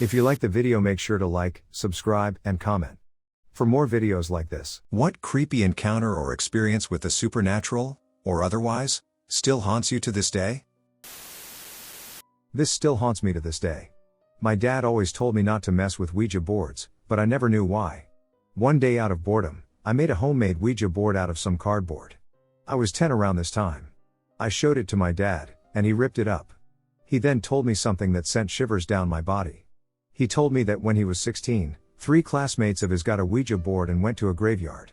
If you like the video, make sure to like, subscribe, and comment for more videos like this. What creepy encounter or experience with the supernatural, or otherwise, still haunts you to this day? This still haunts me to this day. My dad always told me not to mess with Ouija boards, but I never knew why. One day, out of boredom, I made a homemade Ouija board out of some cardboard. I was 10 around this time. I showed it to my dad, and he ripped it up. He then told me something that sent shivers down my body. He told me that when he was 16, 3 classmates of his got a Ouija board and went to a graveyard.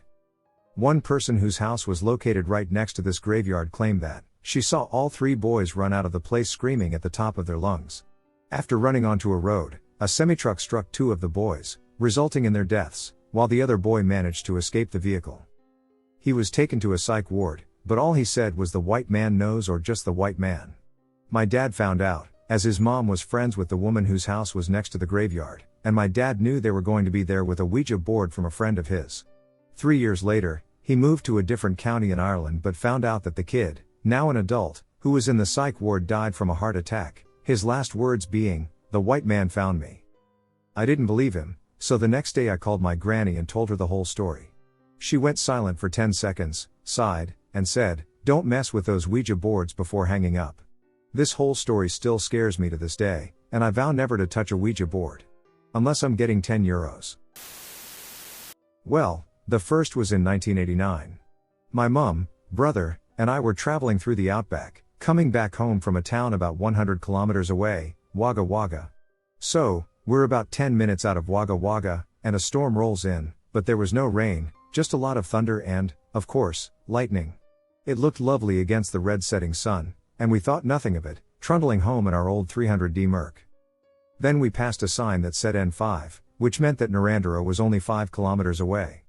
One person whose house was located right next to this graveyard claimed that she saw all 3 boys run out of the place screaming at the top of their lungs. After running onto a road, a semi-truck struck 2 of the boys, resulting in their deaths, while the other boy managed to escape the vehicle. He was taken to a psych ward, but all he said was the white man knows, or just the white man. My dad found out, as his mom was friends with the woman whose house was next to the graveyard, and my dad knew they were going to be there with a Ouija board from a friend of his. 3 years later, he moved to a different county in Ireland but found out that the kid, now an adult, who was in the psych ward died from a heart attack, his last words being, "The white man found me." I didn't believe him, so the next day I called my granny and told her the whole story. She went silent for 10 seconds, sighed, and said, "Don't mess with those Ouija boards," before hanging up. This whole story still scares me to this day, and I vow never to touch a Ouija board. Unless I'm getting €10. Well, the first was in 1989. My mom, brother, and I were traveling through the outback, coming back home from a town about 100 kilometers away, Wagga Wagga. So, we're about 10 minutes out of Wagga Wagga, and a storm rolls in, but there was no rain, just a lot of thunder and, of course, lightning. It looked lovely against the red setting sun, and we thought nothing of it, trundling home in our old 300D Merc. Then we passed a sign that said N5, which meant that Narrandera was only 5 kilometers away.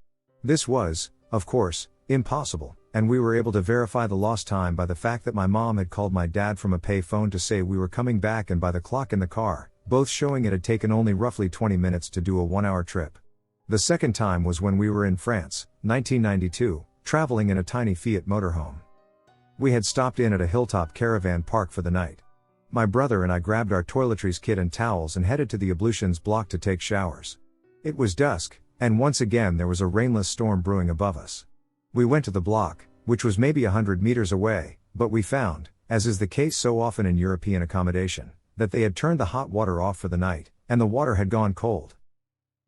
This was, of course, impossible, and we were able to verify the lost time by the fact that my mom had called my dad from a pay phone to say we were coming back, and by the clock in the car, both showing it had taken only roughly 20 minutes to do a 1-hour trip. The second time was when we were in France, 1992, traveling in a tiny Fiat motorhome. We had stopped in at a hilltop caravan park for the night. My brother and I grabbed our toiletries kit and towels and headed to the ablutions block to take showers. It was dusk, and once again there was a rainless storm brewing above us. We went to the block, which was maybe 100 meters away, but we found, as is the case so often in European accommodation, that they had turned the hot water off for the night, and the water had gone cold.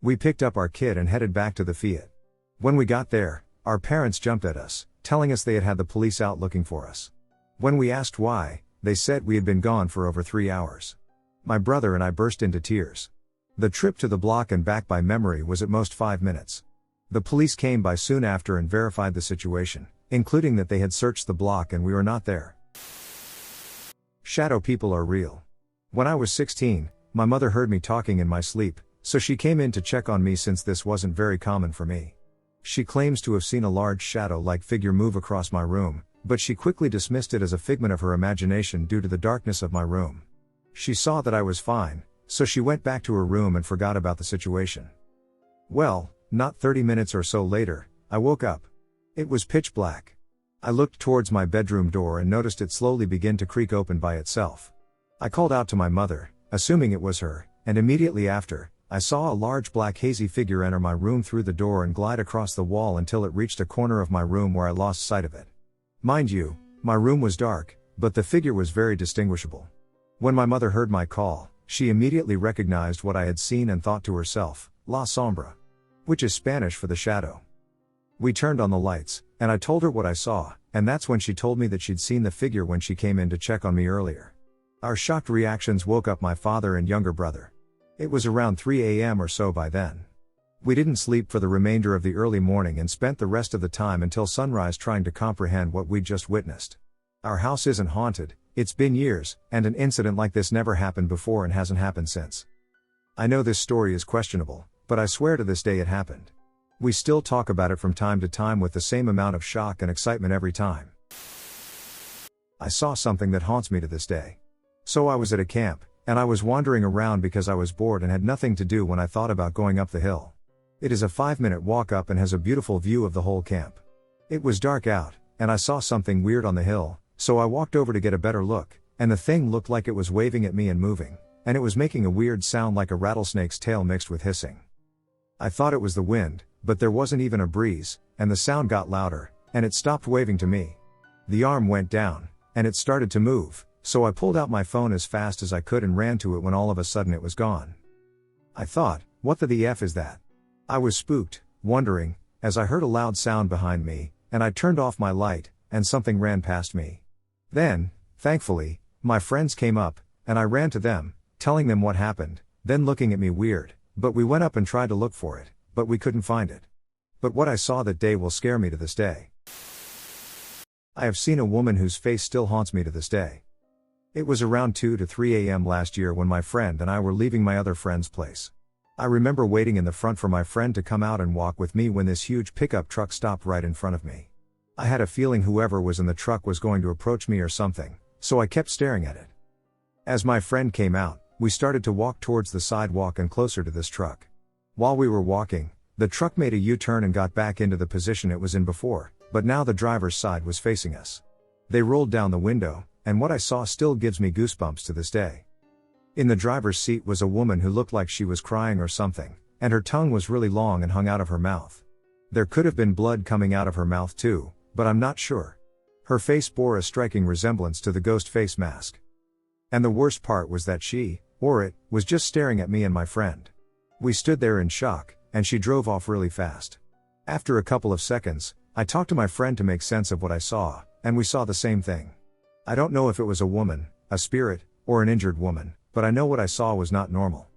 We picked up our kit and headed back to the Fiat. When we got there, our parents jumped at us, telling us they had had the police out looking for us. When we asked why, they said we had been gone for over 3 hours. My brother and I burst into tears. The trip to the block and back by memory was at most 5 minutes. The police came by soon after and verified the situation, including that they had searched the block and we were not there. Shadow people are real. When I was 16, my mother heard me talking in my sleep, so she came in to check on me since this wasn't very common for me. She claims to have seen a large shadow-like figure move across my room, but she quickly dismissed it as a figment of her imagination due to the darkness of my room. She saw that I was fine, so she went back to her room and forgot about the situation. Well, not 30 minutes or so later, I woke up. It was pitch black. I looked towards my bedroom door and noticed it slowly begin to creak open by itself. I called out to my mother, assuming it was her, and immediately after, I saw a large black hazy figure enter my room through the door and glide across the wall until it reached a corner of my room where I lost sight of it. Mind you, my room was dark, but the figure was very distinguishable. When my mother heard my call, she immediately recognized what I had seen and thought to herself, "La sombra," which is Spanish for the shadow. We turned on the lights, and I told her what I saw, and that's when she told me that she'd seen the figure when she came in to check on me earlier. Our shocked reactions woke up my father and younger brother. It was around 3 a.m. or so by then. We didn't sleep for the remainder of the early morning and spent the rest of the time until sunrise trying to comprehend what we'd just witnessed. Our house isn't haunted, it's been years, and an incident like this never happened before and hasn't happened since. I know this story is questionable, but I swear to this day it happened. We still talk about it from time to time with the same amount of shock and excitement every time. I saw something that haunts me to this day. So I was at a camp, and I was wandering around because I was bored and had nothing to do when I thought about going up the hill. It is a 5-minute walk up and has a beautiful view of the whole camp. It was dark out, and I saw something weird on the hill, so I walked over to get a better look, and the thing looked like it was waving at me and moving, and it was making a weird sound like a rattlesnake's tail mixed with hissing. I thought it was the wind, but there wasn't even a breeze, and the sound got louder, and it stopped waving to me. The arm went down, and it started to move, so I pulled out my phone as fast as I could and ran to it when all of a sudden it was gone. I thought, what the F is that? I was spooked, wondering, as I heard a loud sound behind me, and I turned off my light, and something ran past me. Then, thankfully, my friends came up, and I ran to them, telling them what happened, then looking at me weird, but we went up and tried to look for it, but we couldn't find it. But what I saw that day will scare me to this day. I have seen a woman whose face still haunts me to this day. It was around 2 to 3 a.m. last year when my friend and I were leaving my other friend's place. I remember waiting in the front for my friend to come out and walk with me when this huge pickup truck stopped right in front of me. I had a feeling whoever was in the truck was going to approach me or something, so I kept staring at it. As my friend came out, we started to walk towards the sidewalk and closer to this truck. While we were walking, the truck made a U-turn and got back into the position it was in before, but now the driver's side was facing us. They rolled down the window, and what I saw still gives me goosebumps to this day. In the driver's seat was a woman who looked like she was crying or something, and her tongue was really long and hung out of her mouth. There could have been blood coming out of her mouth too, but I'm not sure. Her face bore a striking resemblance to the ghost face mask. And the worst part was that she, or it, was just staring at me and my friend. We stood there in shock, and she drove off really fast. After a couple of seconds, I talked to my friend to make sense of what I saw, and we saw the same thing. I don't know if it was a woman, a spirit, or an injured woman, but I know what I saw was not normal.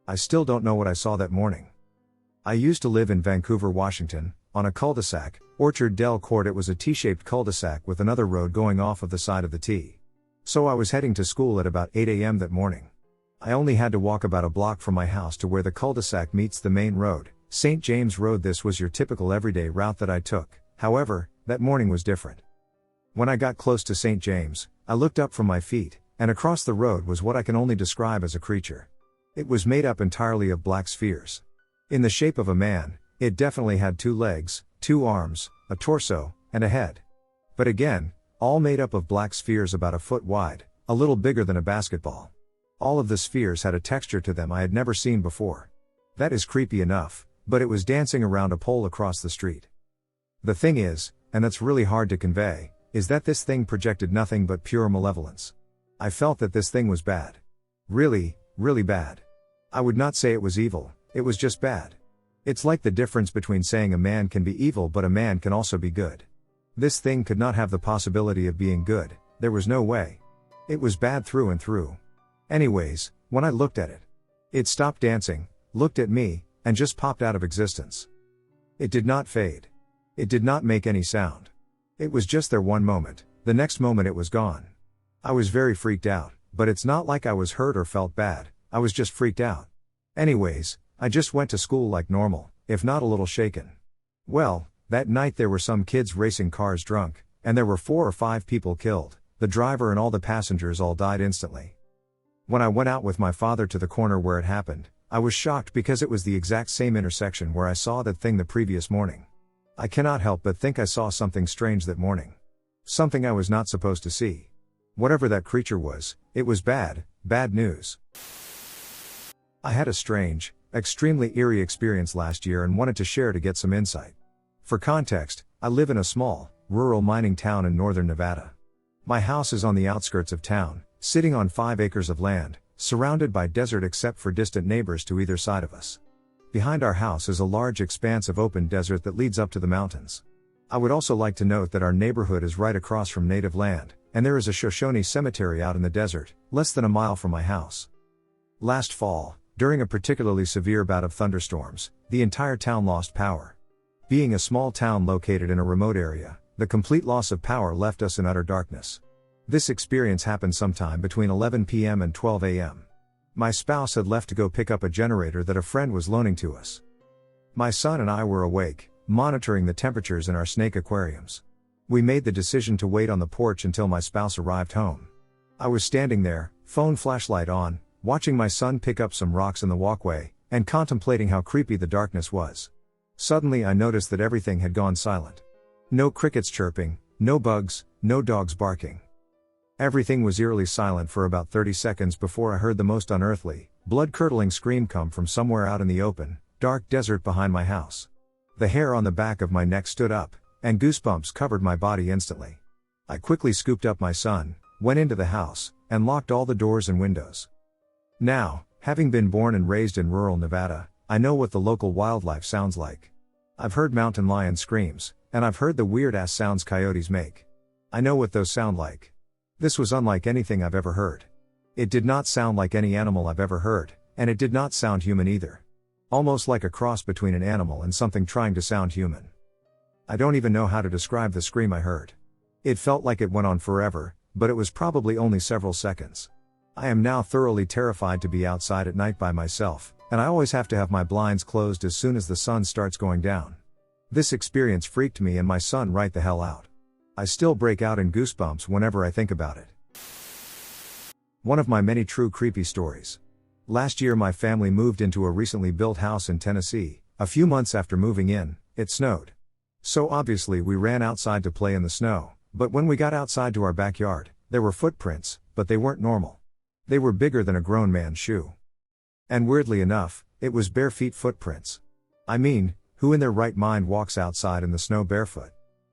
I still don't know what I saw that morning. I used to live in Vancouver, Washington, on a cul-de-sac, Orchard Del Court. It was a T-shaped cul-de-sac with another road going off of the side of the T. So I was heading to school at about 8 a.m. that morning. I only had to walk about a block from my house to where the cul-de-sac meets the main road, St. James Road. This was your typical everyday route that I took, however, that morning was different. When I got close to St. James, I looked up from my feet, and across the road was what I can only describe as a creature. It was made up entirely of black spheres. In the shape of a man, it definitely had 2 legs, 2 arms, a torso, and a head. But again, all made up of black spheres about a foot wide, a little bigger than a basketball. All of the spheres had a texture to them I had never seen before. That is creepy enough, but it was dancing around a pole across the street. The thing is, and that's really hard to convey, is that this thing projected nothing but pure malevolence. I felt that this thing was bad. Really, really bad. I would not say it was evil, it was just bad. It's like the difference between saying a man can be evil but a man can also be good. This thing could not have the possibility of being good, there was no way. It was bad through and through. Anyways, when I looked at it, it stopped dancing, looked at me, and just popped out of existence. It did not fade. It did not make any sound. It was just there one moment, the next moment it was gone. I was very freaked out, but it's not like I was hurt or felt bad, I was just freaked out. Anyways, I just went to school like normal, if not a little shaken. Well, that night there were some kids racing cars drunk, and there were 4 or 5 people killed, the driver and all the passengers all died instantly. When I went out with my father to the corner where it happened, I was shocked because it was the exact same intersection where I saw that thing the previous morning. I cannot help but think I saw something strange that morning. Something I was not supposed to see. Whatever that creature was, it was bad, bad news. I had a strange, extremely eerie experience last year and wanted to share to get some insight. For context, I live in a small, rural mining town in northern Nevada. My house is on the outskirts of town, sitting on 5 acres of land, surrounded by desert except for distant neighbors to either side of us. Behind our house is a large expanse of open desert that leads up to the mountains. I would also like to note that our neighborhood is right across from native land, and there is a Shoshone cemetery out in the desert, less than a mile from my house. Last fall, during a particularly severe bout of thunderstorms, the entire town lost power. Being a small town located in a remote area, the complete loss of power left us in utter darkness. This experience happened sometime between 11 p.m. and 12 a.m. My spouse had left to go pick up a generator that a friend was loaning to us. My son and I were awake, monitoring the temperatures in our snake aquariums. We made the decision to wait on the porch until my spouse arrived home. I was standing there, phone flashlight on, watching my son pick up some rocks in the walkway, and contemplating how creepy the darkness was. Suddenly I noticed that everything had gone silent. No crickets chirping, no bugs, no dogs barking. Everything was eerily silent for about 30 seconds before I heard the most unearthly, blood-curdling scream come from somewhere out in the open, dark desert behind my house. The hair on the back of my neck stood up, and goosebumps covered my body instantly. I quickly scooped up my son, went into the house, and locked all the doors and windows. Now, having been born and raised in rural Nevada, I know what the local wildlife sounds like. I've heard mountain lion screams, and I've heard the weird-ass sounds coyotes make. I know what those sound like. This was unlike anything I've ever heard. It did not sound like any animal I've ever heard, and it did not sound human either. Almost like a cross between an animal and something trying to sound human. I don't even know how to describe the scream I heard. It felt like it went on forever, but it was probably only several seconds. I am now thoroughly terrified to be outside at night by myself, and I always have to have my blinds closed as soon as the sun starts going down. This experience freaked me and my son right the hell out. I still break out in goosebumps whenever I think about it. One of my many true creepy stories. Last year my family moved into a recently built house in Tennessee. A few months after moving in, it snowed. So obviously we ran outside to play in the snow, but when we got outside to our backyard, there were footprints, but they weren't normal. They were bigger than a grown man's shoe. And weirdly enough, it was bare feet footprints. I mean, who in their right mind walks outside in the snow barefoot?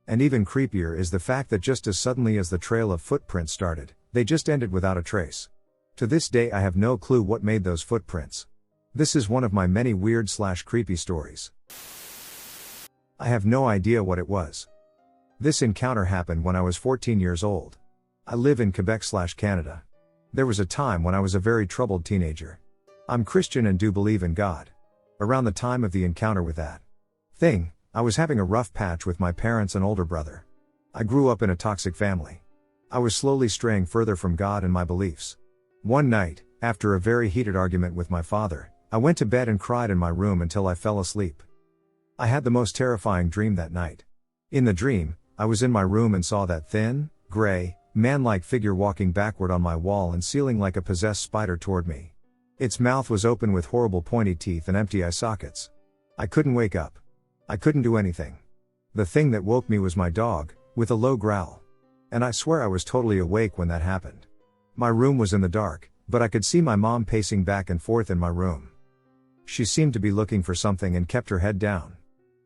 And even creepier is the fact that just as suddenly as the trail of footprints started, they just ended without a trace. To this day I have no clue what made those footprints. This is one of my many weird/creepy stories. I have no idea what it was. This encounter happened when I was 14 years old. I live in Quebec/Canada. There was a time when I was a very troubled teenager. I'm Christian and do believe in God. Around the time of the encounter with that thing, I was having a rough patch with my parents and older brother. I grew up in a toxic family. I was slowly straying further from God and my beliefs. One night, after a very heated argument with my father, I went to bed and cried in my room until I fell asleep. I had the most terrifying dream that night. In the dream, I was in my room and saw that thin, gray, man-like figure walking backward on my wall and ceiling like a possessed spider toward me. Its mouth was open with horrible pointy teeth and empty eye sockets. I couldn't wake up. I couldn't do anything. The thing that woke me was my dog, with a low growl. And I swear I was totally awake when that happened. My room was in the dark, but I could see my mom pacing back and forth in my room. She seemed to be looking for something and kept her head down.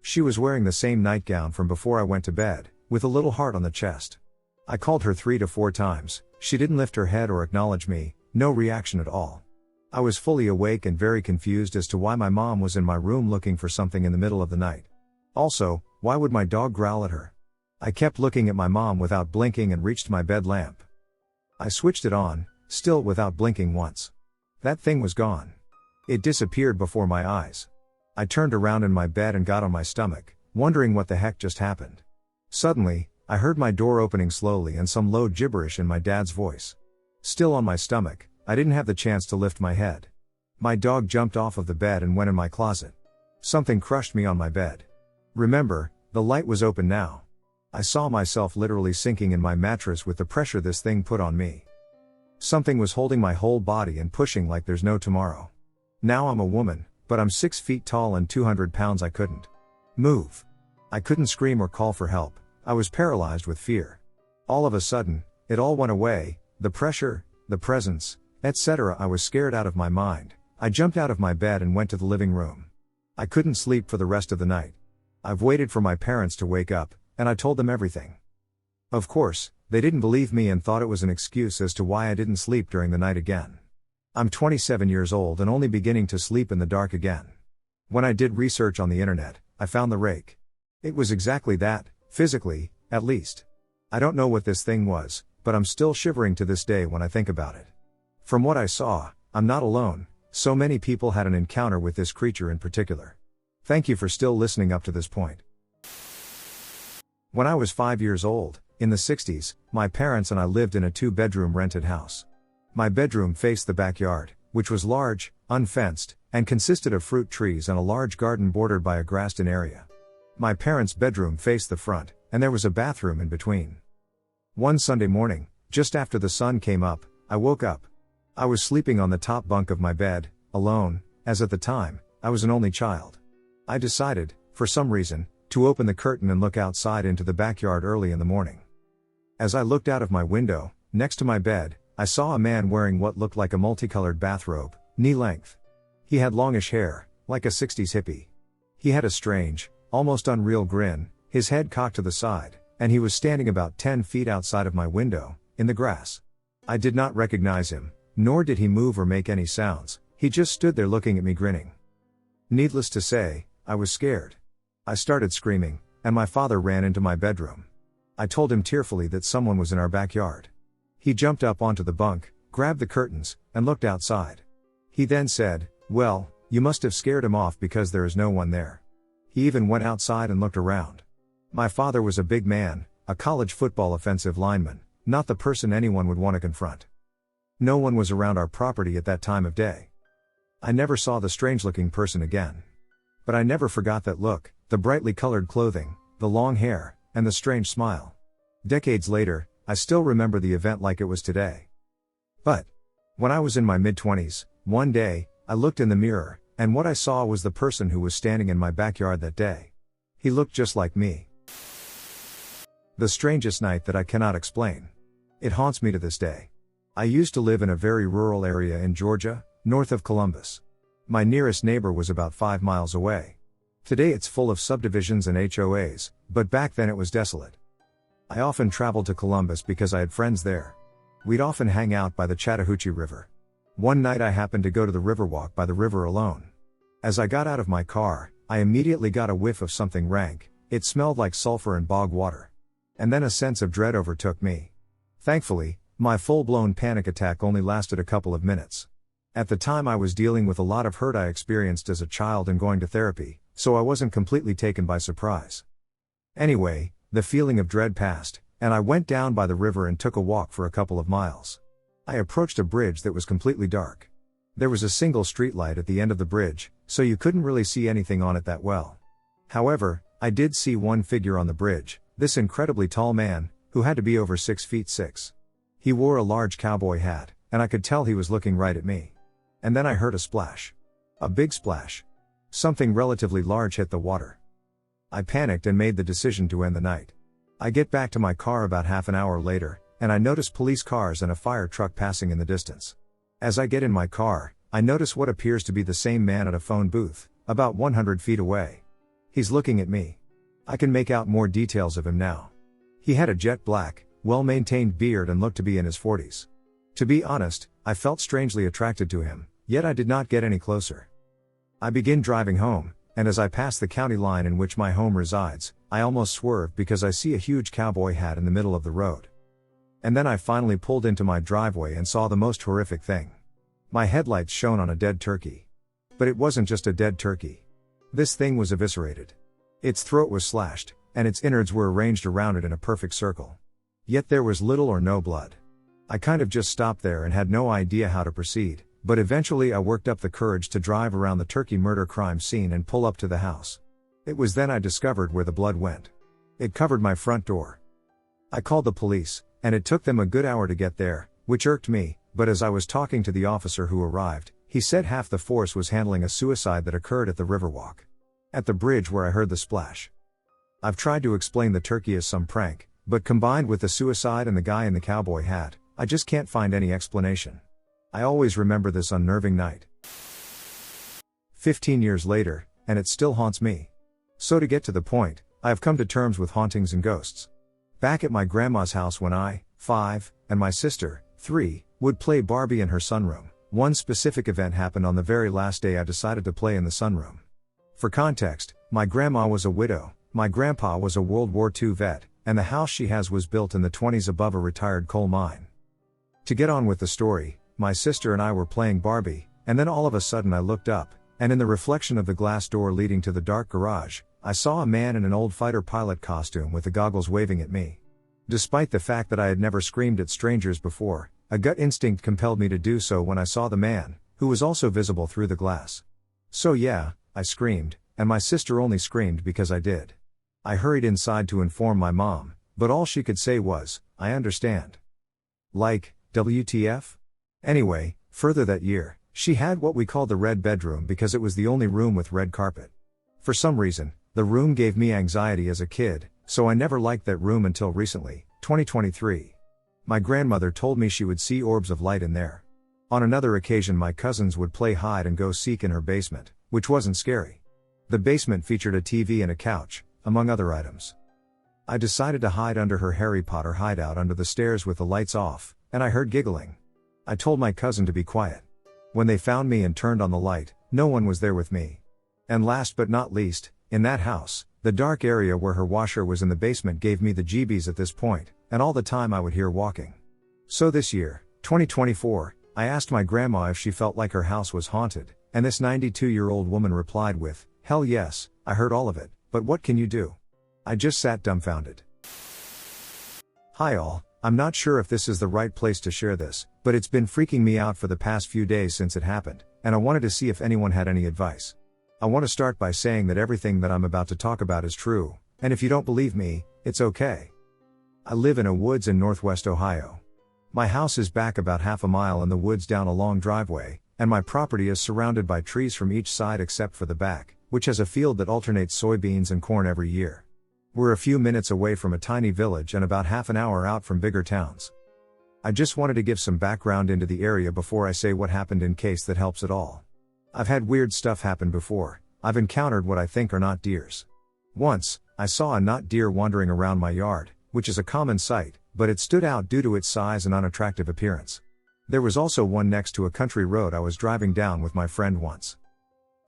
She was wearing the same nightgown from before I went to bed, with a little heart on the chest. I called her 3 to 4 times, she didn't lift her head or acknowledge me, no reaction at all. I was fully awake and very confused as to why my mom was in my room looking for something in the middle of the night. Also, why would my dog growl at her? I kept looking at my mom without blinking and reached my bed lamp. I switched it on, still without blinking once. That thing was gone. It disappeared before my eyes. I turned around in my bed and got on my stomach, wondering what the heck just happened. Suddenly, I heard my door opening slowly and some low gibberish in my dad's voice. Still on my stomach, I didn't have the chance to lift my head. My dog jumped off of the bed and went in my closet. Something crushed me on my bed. Remember, the light was open now. I saw myself literally sinking in my mattress with the pressure this thing put on me. Something was holding my whole body and pushing like there's no tomorrow. Now I'm a woman, but I'm 6 feet tall and 200 pounds. I couldn't move. I couldn't scream or call for help. I was paralyzed with fear. All of a sudden, it all went away, the pressure, the presence, etc. I was scared out of my mind. I jumped out of my bed and went to the living room. I couldn't sleep for the rest of the night. I've waited for my parents to wake up, and I told them everything. Of course, they didn't believe me and thought it was an excuse as to why I didn't sleep during the night again. I'm 27 years old and only beginning to sleep in the dark again. When I did research on the internet, I found the Rake. It was exactly that, physically, at least. I don't know what this thing was, but I'm still shivering to this day when I think about it. From what I saw, I'm not alone, so many people had an encounter with this creature in particular. Thank you for still listening up to this point. When I was 5 years old, in the 60s, my parents and I lived in a 2-bedroom rented house. My bedroom faced the backyard, which was large, unfenced, and consisted of fruit trees and a large garden bordered by a grassed-in area. My parents' bedroom faced the front, and there was a bathroom in between. One Sunday morning, just after the sun came up, I woke up. I was sleeping on the top bunk of my bed, alone, as at the time, I was an only child. I decided, for some reason, to open the curtain and look outside into the backyard early in the morning. As I looked out of my window, next to my bed, I saw a man wearing what looked like a multicolored bathrobe, knee-length. He had longish hair, like a 60s hippie. He had a strange, almost unreal grin, his head cocked to the side, and he was standing about 10 feet outside of my window, in the grass. I did not recognize him, nor did he move or make any sounds, he just stood there looking at me grinning. Needless to say, I was scared. I started screaming, and my father ran into my bedroom. I told him tearfully that someone was in our backyard. He jumped up onto the bunk, grabbed the curtains, and looked outside. He then said, "Well, you must have scared him off because there is no one there." He even went outside and looked around. My father was a big man, a college football offensive lineman, not the person anyone would want to confront. No one was around our property at that time of day. I never saw the strange-looking person again. But I never forgot that look, the brightly colored clothing, the long hair, and the strange smile. Decades later, I still remember the event like it was today. But when I was in my mid-20s, one day, I looked in the mirror, and what I saw was the person who was standing in my backyard that day. He looked just like me. The strangest night that I cannot explain. It haunts me to this day. I used to live in a very rural area in Georgia, north of Columbus. My nearest neighbor was about 5 miles away. Today it's full of subdivisions and HOAs, but back then it was desolate. I often traveled to Columbus because I had friends there. We'd often hang out by the Chattahoochee River. One night I happened to go to the Riverwalk by the river alone. As I got out of my car, I immediately got a whiff of something rank. It smelled like sulfur and bog water. And then a sense of dread overtook me. Thankfully, my full-blown panic attack only lasted a couple of minutes. At the time I was dealing with a lot of hurt I experienced as a child and going to therapy, so I wasn't completely taken by surprise. Anyway, the feeling of dread passed, and I went down by the river and took a walk for a couple of miles. I approached a bridge that was completely dark. There was a single streetlight at the end of the bridge, so you couldn't really see anything on it that well. However, I did see one figure on the bridge, this incredibly tall man, who had to be over 6 feet 6. He wore a large cowboy hat, and I could tell he was looking right at me. And then I heard a splash. A big splash. Something relatively large hit the water. I panicked and made the decision to end the night. I get back to my car about half an hour later, and I notice police cars and a fire truck passing in the distance. As I get in my car, I notice what appears to be the same man at a phone booth, about 100 feet away. He's looking at me. I can make out more details of him now. He had a jet black, well-maintained beard and looked to be in his 40s. To be honest, I felt strangely attracted to him, yet I did not get any closer. I begin driving home, and as I pass the county line in which my home resides, I almost swerve because I see a huge cowboy hat in the middle of the road. And then I finally pulled into my driveway and saw the most horrific thing. My headlights shone on a dead turkey. But it wasn't just a dead turkey. This thing was eviscerated. Its throat was slashed, and its innards were arranged around it in a perfect circle. Yet there was little or no blood. I kind of just stopped there and had no idea how to proceed, but eventually I worked up the courage to drive around the turkey murder crime scene and pull up to the house. It was then I discovered where the blood went. It covered my front door. I called the police, and it took them a good hour to get there, which irked me, but as I was talking to the officer who arrived, he said half the force was handling a suicide that occurred at the Riverwalk. At the bridge where I heard the splash. I've tried to explain the turkey as some prank, but combined with the suicide and the guy in the cowboy hat, I just can't find any explanation. I always remember this unnerving night. 15 years later, and it still haunts me. So to get to the point, I have come to terms with hauntings and ghosts. Back at my grandma's house when I, 5, and my sister, 3, would play Barbie in her sunroom, one specific event happened on the very last day I decided to play in the sunroom. For context, my grandma was a widow, my grandpa was a World War II vet, and the house she has was built in the 1920s above a retired coal mine. To get on with the story, my sister and I were playing Barbie, and then all of a sudden I looked up, and in the reflection of the glass door leading to the dark garage, I saw a man in an old fighter pilot costume with the goggles waving at me. Despite the fact that I had never screamed at strangers before, a gut instinct compelled me to do so when I saw the man, who was also visible through the glass. So yeah, I screamed, and my sister only screamed because I did. I hurried inside to inform my mom, but all she could say was, "I understand." Like, WTF? Anyway, further that year, she had what we called the red bedroom because it was the only room with red carpet. For some reason, the room gave me anxiety as a kid, so I never liked that room until recently, 2023. My grandmother told me she would see orbs of light in there. On another occasion my cousins would play hide and go seek in her basement, which wasn't scary. The basement featured a TV and a couch, among other items. I decided to hide under her Harry Potter hideout under the stairs with the lights off, and I heard giggling. I told my cousin to be quiet. When they found me and turned on the light, no one was there with me. And last but not least, in that house, the dark area where her washer was in the basement gave me the jeebies at this point, and all the time I would hear walking. So this year, 2024, I asked my grandma if she felt like her house was haunted, and this 92-year-old woman replied with, "Hell yes, I heard all of it, but what can you do?" I just sat dumbfounded. Hi all, I'm not sure if this is the right place to share this, but it's been freaking me out for the past few days since it happened, and I wanted to see if anyone had any advice. I want to start by saying that everything that I'm about to talk about is true, and if you don't believe me, it's okay. I live in a woods in northwest Ohio. My house is back about half a mile in the woods down a long driveway, and my property is surrounded by trees from each side except for the back, which has a field that alternates soybeans and corn every year. We're a few minutes away from a tiny village and about half an hour out from bigger towns. I just wanted to give some background into the area before I say what happened in case that helps at all. I've had weird stuff happen before. I've encountered what I think are not deers. Once, I saw a not deer wandering around my yard, which is a common sight, but it stood out due to its size and unattractive appearance. There was also one next to a country road I was driving down with my friend once.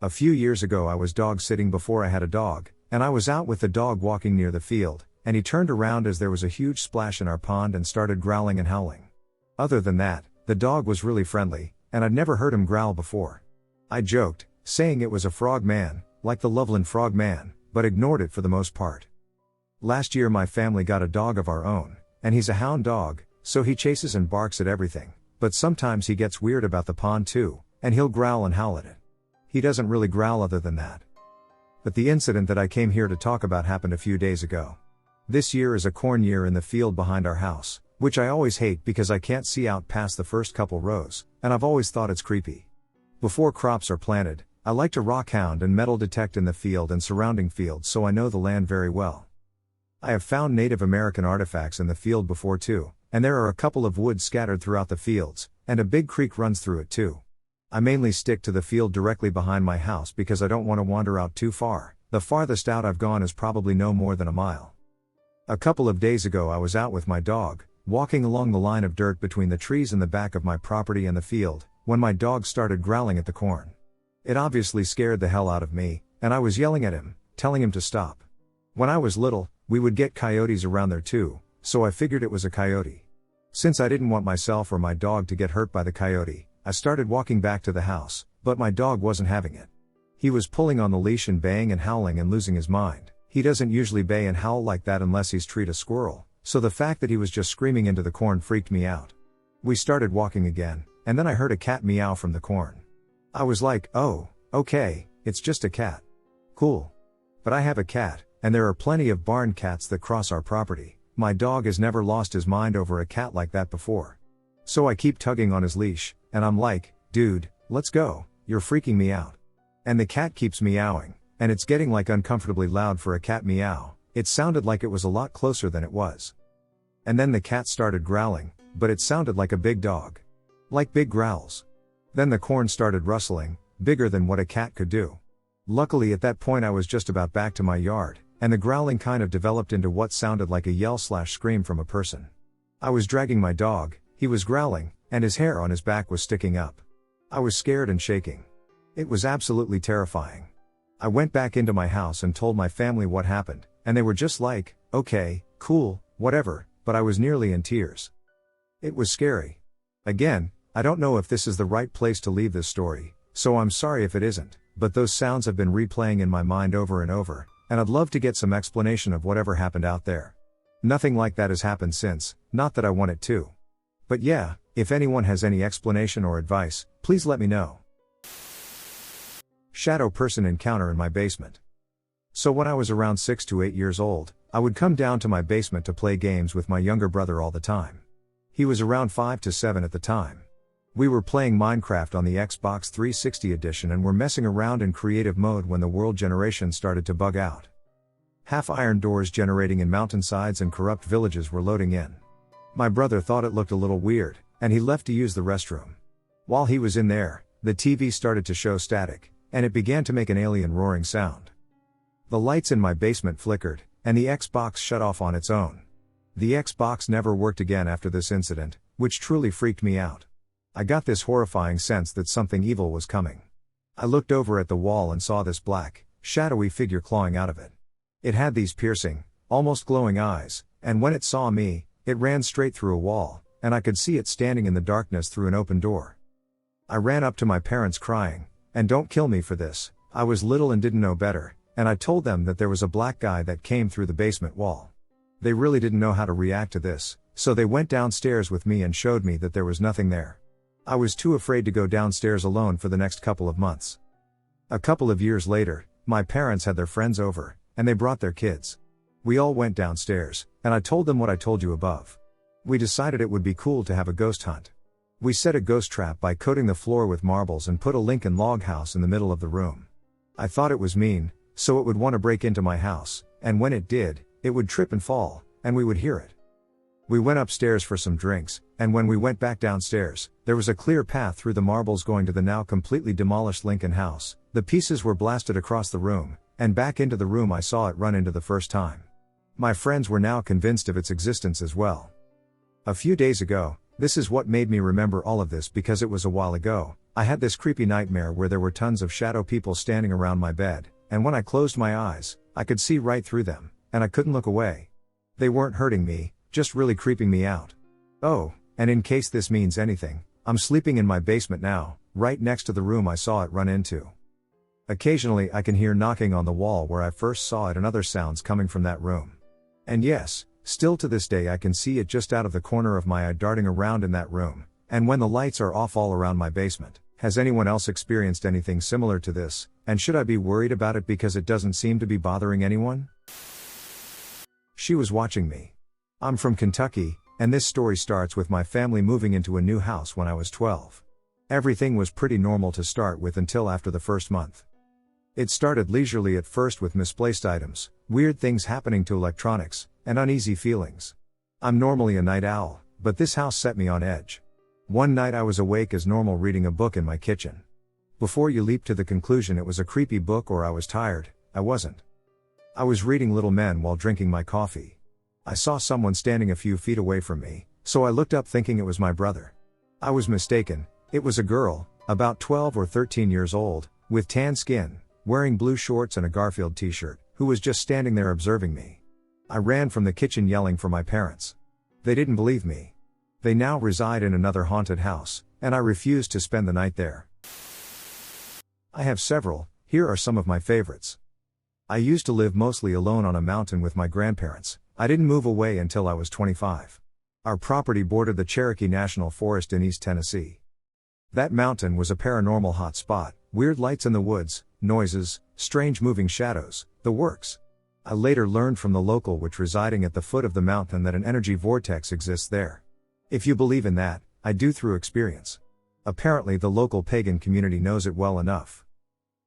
A few years ago I was dog sitting before I had a dog, and I was out with the dog walking near the field, and he turned around as there was a huge splash in our pond and started growling and howling. Other than that, the dog was really friendly, and I'd never heard him growl before. I joked, saying it was a frog man, like the Loveland frog man, but ignored it for the most part. Last year my family got a dog of our own, and he's a hound dog, so he chases and barks at everything, but sometimes he gets weird about the pond too, and he'll growl and howl at it. He doesn't really growl other than that. But the incident that I came here to talk about happened a few days ago. This year is a corn year in the field behind our house, which I always hate because I can't see out past the first couple rows, and I've always thought it's creepy. Before crops are planted, I like to rock hound and metal detect in the field and surrounding fields so I know the land very well. I have found Native American artifacts in the field before too, and there are a couple of woods scattered throughout the fields, and a big creek runs through it too. I mainly stick to the field directly behind my house because I don't want to wander out too far. The farthest out I've gone is probably no more than a mile. A couple of days ago I was out with my dog, walking along the line of dirt between the trees in the back of my property and the field, when my dog started growling at the corn. It obviously scared the hell out of me, and I was yelling at him, telling him to stop. When I was little, we would get coyotes around there too, so I figured it was a coyote. Since I didn't want myself or my dog to get hurt by the coyote, I started walking back to the house, but my dog wasn't having it. He was pulling on the leash and baying and howling and losing his mind. He doesn't usually bay and howl like that unless he's treat a squirrel, so the fact that he was just screaming into the corn freaked me out. We started walking again, and then I heard a cat meow from the corn. I was like, oh, okay, it's just a cat. Cool. But I have a cat, and there are plenty of barn cats that cross our property. My dog has never lost his mind over a cat like that before. So I keep tugging on his leash, and I'm like, dude, let's go, you're freaking me out. And the cat keeps meowing, and it's getting like uncomfortably loud for a cat meow. It sounded like it was a lot closer than it was. And then the cat started growling, but it sounded like a big dog. Like big growls. Then the corn started rustling, bigger than what a cat could do. Luckily at that point I was just about back to my yard, and the growling kind of developed into what sounded like a yell/scream from a person. I was dragging my dog, he was growling, and his hair on his back was sticking up. I was scared and shaking. It was absolutely terrifying. I went back into my house and told my family what happened, and they were just like, okay, cool, whatever, but I was nearly in tears. It was scary. Again, I don't know if this is the right place to leave this story, so I'm sorry if it isn't, but those sounds have been replaying in my mind over and over, and I'd love to get some explanation of whatever happened out there. Nothing like that has happened since, not that I want it to. But yeah, if anyone has any explanation or advice, please let me know. Shadow person encounter in my basement. So when I was around 6 to 8 years old, I would come down to my basement to play games with my younger brother all the time. He was around 5 to 7 at the time. We were playing Minecraft on the Xbox 360 edition and were messing around in creative mode when the world generation started to bug out. Half-iron doors generating in mountainsides and corrupt villages were loading in. My brother thought it looked a little weird, and he left to use the restroom. While he was in there, the TV started to show static, and it began to make an alien roaring sound. The lights in my basement flickered, and the Xbox shut off on its own. The Xbox never worked again after this incident, which truly freaked me out. I got this horrifying sense that something evil was coming. I looked over at the wall and saw this black, shadowy figure clawing out of it. It had these piercing, almost glowing eyes, and when it saw me, it ran straight through a wall, and I could see it standing in the darkness through an open door. I ran up to my parents crying, and don't kill me for this, I was little and didn't know better, and I told them that there was a black guy that came through the basement wall. They really didn't know how to react to this, so they went downstairs with me and showed me that there was nothing there. I was too afraid to go downstairs alone for the next couple of months. A couple of years later, my parents had their friends over, and they brought their kids. We all went downstairs, and I told them what I told you above. We decided it would be cool to have a ghost hunt. We set a ghost trap by coating the floor with marbles and put a Lincoln log house in the middle of the room. I thought it was mean, so it would want to break into my house, and when it did, it would trip and fall, and we would hear it. We went upstairs for some drinks, and when we went back downstairs, there was a clear path through the marbles going to the now completely demolished Lincoln house. The pieces were blasted across the room, and back into the room I saw it run into the first time. My friends were now convinced of its existence as well. A few days ago, this is what made me remember all of this because it was a while ago, I had this creepy nightmare where there were tons of shadow people standing around my bed, and when I closed my eyes, I could see right through them, and I couldn't look away. They weren't hurting me, just really creeping me out. Oh, and in case this means anything, I'm sleeping in my basement now, right next to the room I saw it run into. Occasionally I can hear knocking on the wall where I first saw it and other sounds coming from that room. And yes, still to this day I can see it just out of the corner of my eye darting around in that room, and when the lights are off all around my basement. Has anyone else experienced anything similar to this, and should I be worried about it because it doesn't seem to be bothering anyone? She was watching me. I'm from Kentucky, and this story starts with my family moving into a new house when I was 12. Everything was pretty normal to start with until after the first month. It started leisurely at first with misplaced items, weird things happening to electronics, and uneasy feelings. I'm normally a night owl, but this house set me on edge. One night I was awake as normal reading a book in my kitchen. Before you leap to the conclusion it was a creepy book or I was tired, I wasn't. I was reading Little Men while drinking my coffee. I saw someone standing a few feet away from me, so I looked up thinking it was my brother. I was mistaken, it was a girl, about 12 or 13 years old, with tan skin, wearing blue shorts and a Garfield t-shirt, who was just standing there observing me. I ran from the kitchen yelling for my parents. They didn't believe me. They now reside in another haunted house, and I refused to spend the night there. I have several, here are some of my favorites. I used to live mostly alone on a mountain with my grandparents. I didn't move away until I was 25. Our property bordered the Cherokee National Forest in East Tennessee. That mountain was a paranormal hot spot, weird lights in the woods, noises, strange moving shadows, the works. I later learned from the local witch residing at the foot of the mountain that an energy vortex exists there. If you believe in that, I do through experience. Apparently the local pagan community knows it well enough.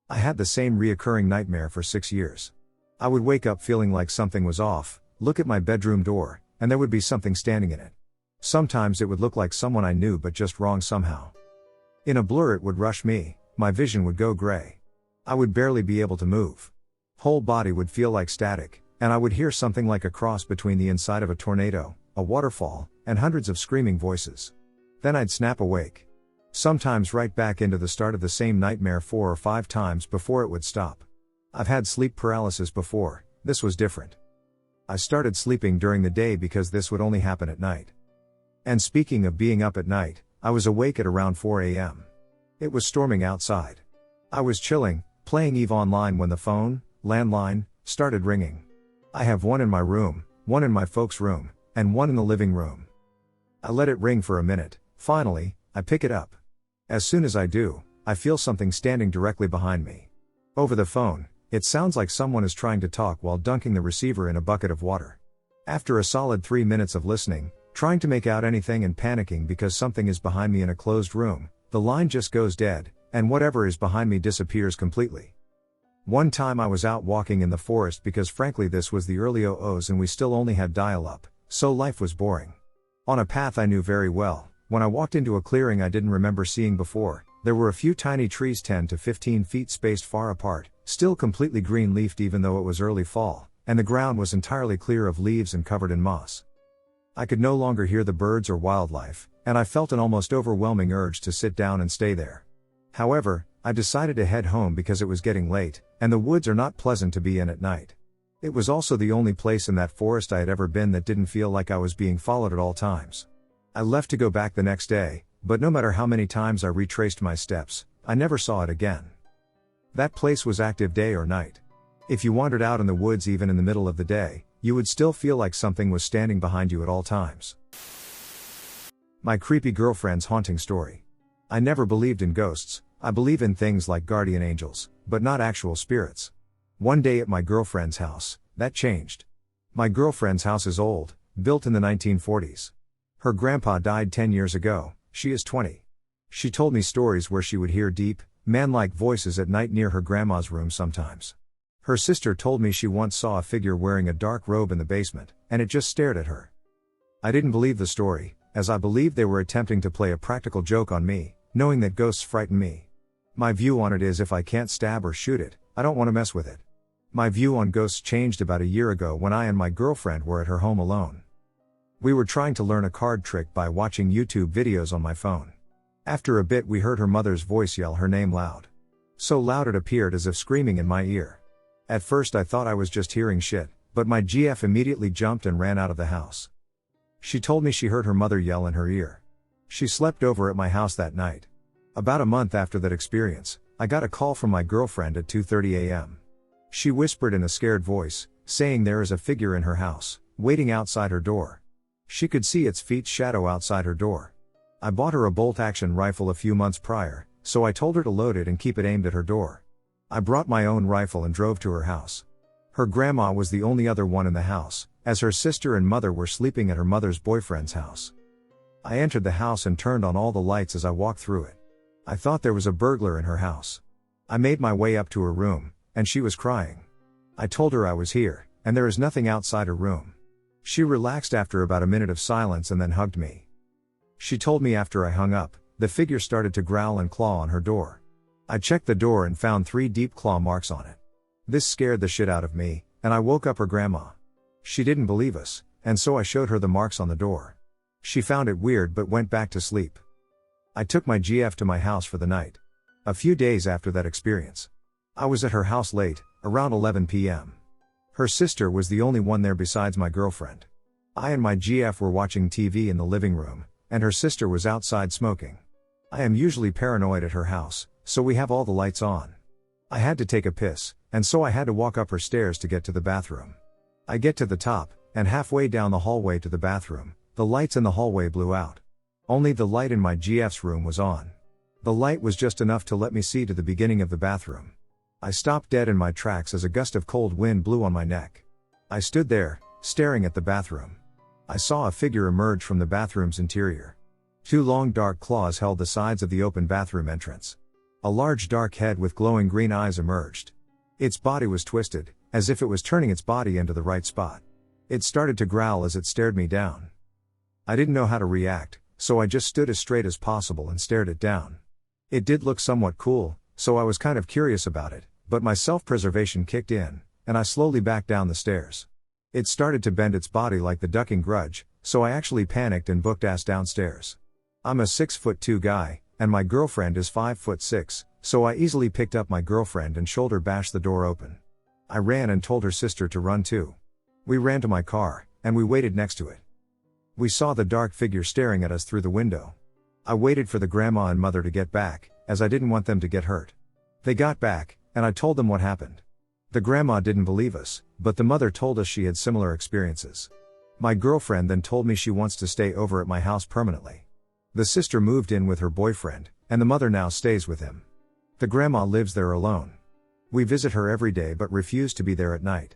I had the same reoccurring nightmare for 6 years. I would wake up feeling like something was off, look at my bedroom door, and there would be something standing in it. Sometimes it would look like someone I knew but just wrong somehow. In a blur it would rush me, my vision would go gray. I would barely be able to move. Whole body would feel like static, and I would hear something like a cross between the inside of a tornado, a waterfall, and hundreds of screaming voices. Then I'd snap awake. Sometimes right back into the start of the same nightmare 4 or 5 times before it would stop. I've had sleep paralysis before, this was different. I started sleeping during the day because this would only happen at night. And speaking of being up at night, I was awake at around 4 a.m. It was storming outside. I was chilling, playing EVE Online when the phone, landline, started ringing. I have one in my room, one in my folks' room, and one in the living room. I let it ring for a minute, finally, I pick it up. As soon as I do, I feel something standing directly behind me. Over the phone, it sounds like someone is trying to talk while dunking the receiver in a bucket of water. After a solid 3 minutes of listening, trying to make out anything and panicking because something is behind me in a closed room, the line just goes dead, and whatever is behind me disappears completely. One time I was out walking in the forest because frankly this was the early 00s and we still only had dial-up, so life was boring. On a path I knew very well, when I walked into a clearing I didn't remember seeing before, there were a few tiny trees 10 to 15 feet spaced far apart, still completely green-leafed even though it was early fall, and the ground was entirely clear of leaves and covered in moss. I could no longer hear the birds or wildlife, and I felt an almost overwhelming urge to sit down and stay there. However, I decided to head home because it was getting late, and the woods are not pleasant to be in at night. It was also the only place in that forest I had ever been that didn't feel like I was being followed at all times. I left to go back the next day, but no matter how many times I retraced my steps, I never saw it again. That place was active day or night. If you wandered out in the woods even in the middle of the day, you would still feel like something was standing behind you at all times. My creepy girlfriend's haunting story. I never believed in ghosts. I believe in things like guardian angels, but not actual spirits. One day at my girlfriend's house, that changed. My girlfriend's house is old, built in the 1940s. Her grandpa died 10 years ago, she is 20. She told me stories where she would hear deep, man-like voices at night near her grandma's room sometimes. Her sister told me she once saw a figure wearing a dark robe in the basement, and it just stared at her. I didn't believe the story, as I believed they were attempting to play a practical joke on me, knowing that ghosts frighten me. My view on it is if I can't stab or shoot it, I don't want to mess with it. My view on ghosts changed about a year ago when I and my girlfriend were at her home alone. We were trying to learn a card trick by watching YouTube videos on my phone. After a bit we heard her mother's voice yell her name loud. So loud it appeared as if screaming in my ear. At first I thought I was just hearing shit, but my GF immediately jumped and ran out of the house. She told me she heard her mother yell in her ear. She slept over at my house that night. About a month after that experience, I got a call from my girlfriend at 2:30 a.m. She whispered in a scared voice, saying there is a figure in her house, waiting outside her door. She could see its feet's shadow outside her door. I bought her a bolt-action rifle a few months prior, so I told her to load it and keep it aimed at her door. I brought my own rifle and drove to her house. Her grandma was the only other one in the house, as her sister and mother were sleeping at her mother's boyfriend's house. I entered the house and turned on all the lights as I walked through it. I thought there was a burglar in her house. I made my way up to her room, and she was crying. I told her I was here, and there is nothing outside her room. She relaxed after about a minute of silence and then hugged me. She told me after I hung up, the figure started to growl and claw on her door. I checked the door and found 3 deep claw marks on it. This scared the shit out of me, and I woke up her grandma. She didn't believe us, and so I showed her the marks on the door. She found it weird but went back to sleep. I took my GF to my house for the night. A few days after that experience, I was at her house late, around 11 p.m. Her sister was the only one there besides my girlfriend. I and my GF were watching TV in the living room, and her sister was outside smoking. I am usually paranoid at her house, so we have all the lights on. I had to take a piss, and so I had to walk up her stairs to get to the bathroom. I get to the top, and halfway down the hallway to the bathroom, the lights in the hallway blew out. Only the light in my GF's room was on. The light was just enough to let me see to the beginning of the bathroom. I stopped dead in my tracks as a gust of cold wind blew on my neck. I stood there, staring at the bathroom. I saw a figure emerge from the bathroom's interior. 2 long dark claws held the sides of the open bathroom entrance. A large dark head with glowing green eyes emerged. Its body was twisted, as if it was turning its body into the right spot. It started to growl as it stared me down. I didn't know how to react, so I just stood as straight as possible and stared it down. It did look somewhat cool, so I was kind of curious about it, but my self-preservation kicked in, and I slowly backed down the stairs. It started to bend its body like the ducking grudge, so I actually panicked and booked ass downstairs. I'm a 6'2" guy, and my girlfriend is 5'6", so I easily picked up my girlfriend and shoulder bashed the door open. I ran and told her sister to run too. We ran to my car, and we waited next to it. We saw the dark figure staring at us through the window. I waited for the grandma and mother to get back, as I didn't want them to get hurt. They got back, and I told them what happened. The grandma didn't believe us, but the mother told us she had similar experiences. My girlfriend then told me she wants to stay over at my house permanently. The sister moved in with her boyfriend, and the mother now stays with him. The grandma lives there alone. We visit her every day but refuse to be there at night.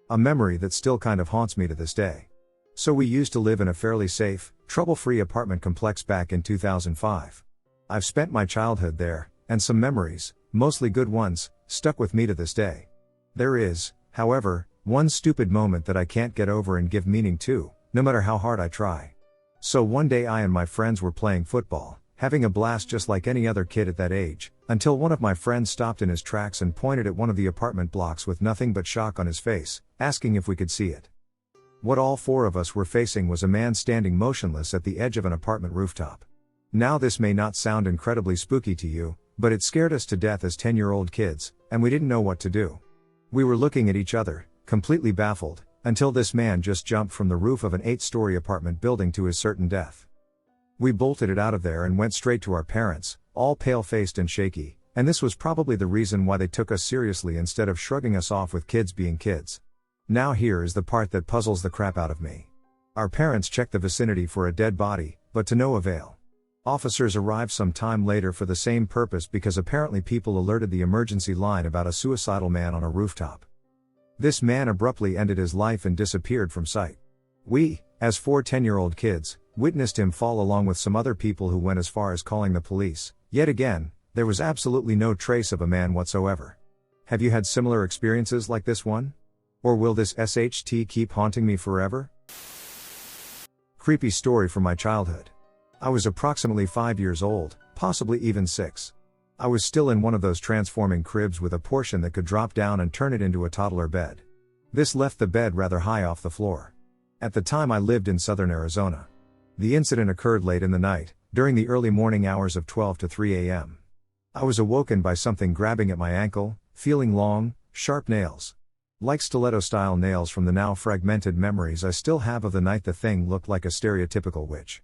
A memory that still kind of haunts me to this day. So we used to live in a fairly safe, trouble-free apartment complex back in 2005. I've spent my childhood there, and some memories, mostly good ones, stuck with me to this day. There is, however, one stupid moment that I can't get over and give meaning to, no matter how hard I try. So one day I and my friends were playing football, having a blast just like any other kid at that age, until one of my friends stopped in his tracks and pointed at one of the apartment blocks with nothing but shock on his face, asking if we could see it. What all four of us were facing was a man standing motionless at the edge of an apartment rooftop. Now this may not sound incredibly spooky to you, but it scared us to death as 10-year-old kids, and we didn't know what to do. We were looking at each other, completely baffled, until this man just jumped from the roof of an 8-story apartment building to his certain death. We bolted it out of there and went straight to our parents, all pale-faced and shaky, and this was probably the reason why they took us seriously instead of shrugging us off with kids being kids. Now here is the part that puzzles the crap out of me. Our parents checked the vicinity for a dead body, but to no avail. Officers arrived some time later for the same purpose because apparently people alerted the emergency line about a suicidal man on a rooftop. This man abruptly ended his life and disappeared from sight. We, as 4 10-year-old kids, witnessed him fall along with some other people who went as far as calling the police. Yet again, there was absolutely no trace of a man whatsoever. Have you had similar experiences like this one? Or will this SHT keep haunting me forever? Creepy story from my childhood. I was approximately 5 years old, possibly even 6. I was still in one of those transforming cribs with a portion that could drop down and turn it into a toddler bed. This left the bed rather high off the floor. At the time I lived in southern Arizona. The incident occurred late in the night, during the early morning hours of 12 to 3 a.m. I was awoken by something grabbing at my ankle, feeling long, sharp nails. Like stiletto-style nails from the now fragmented memories I still have of the night. The thing looked like a stereotypical witch.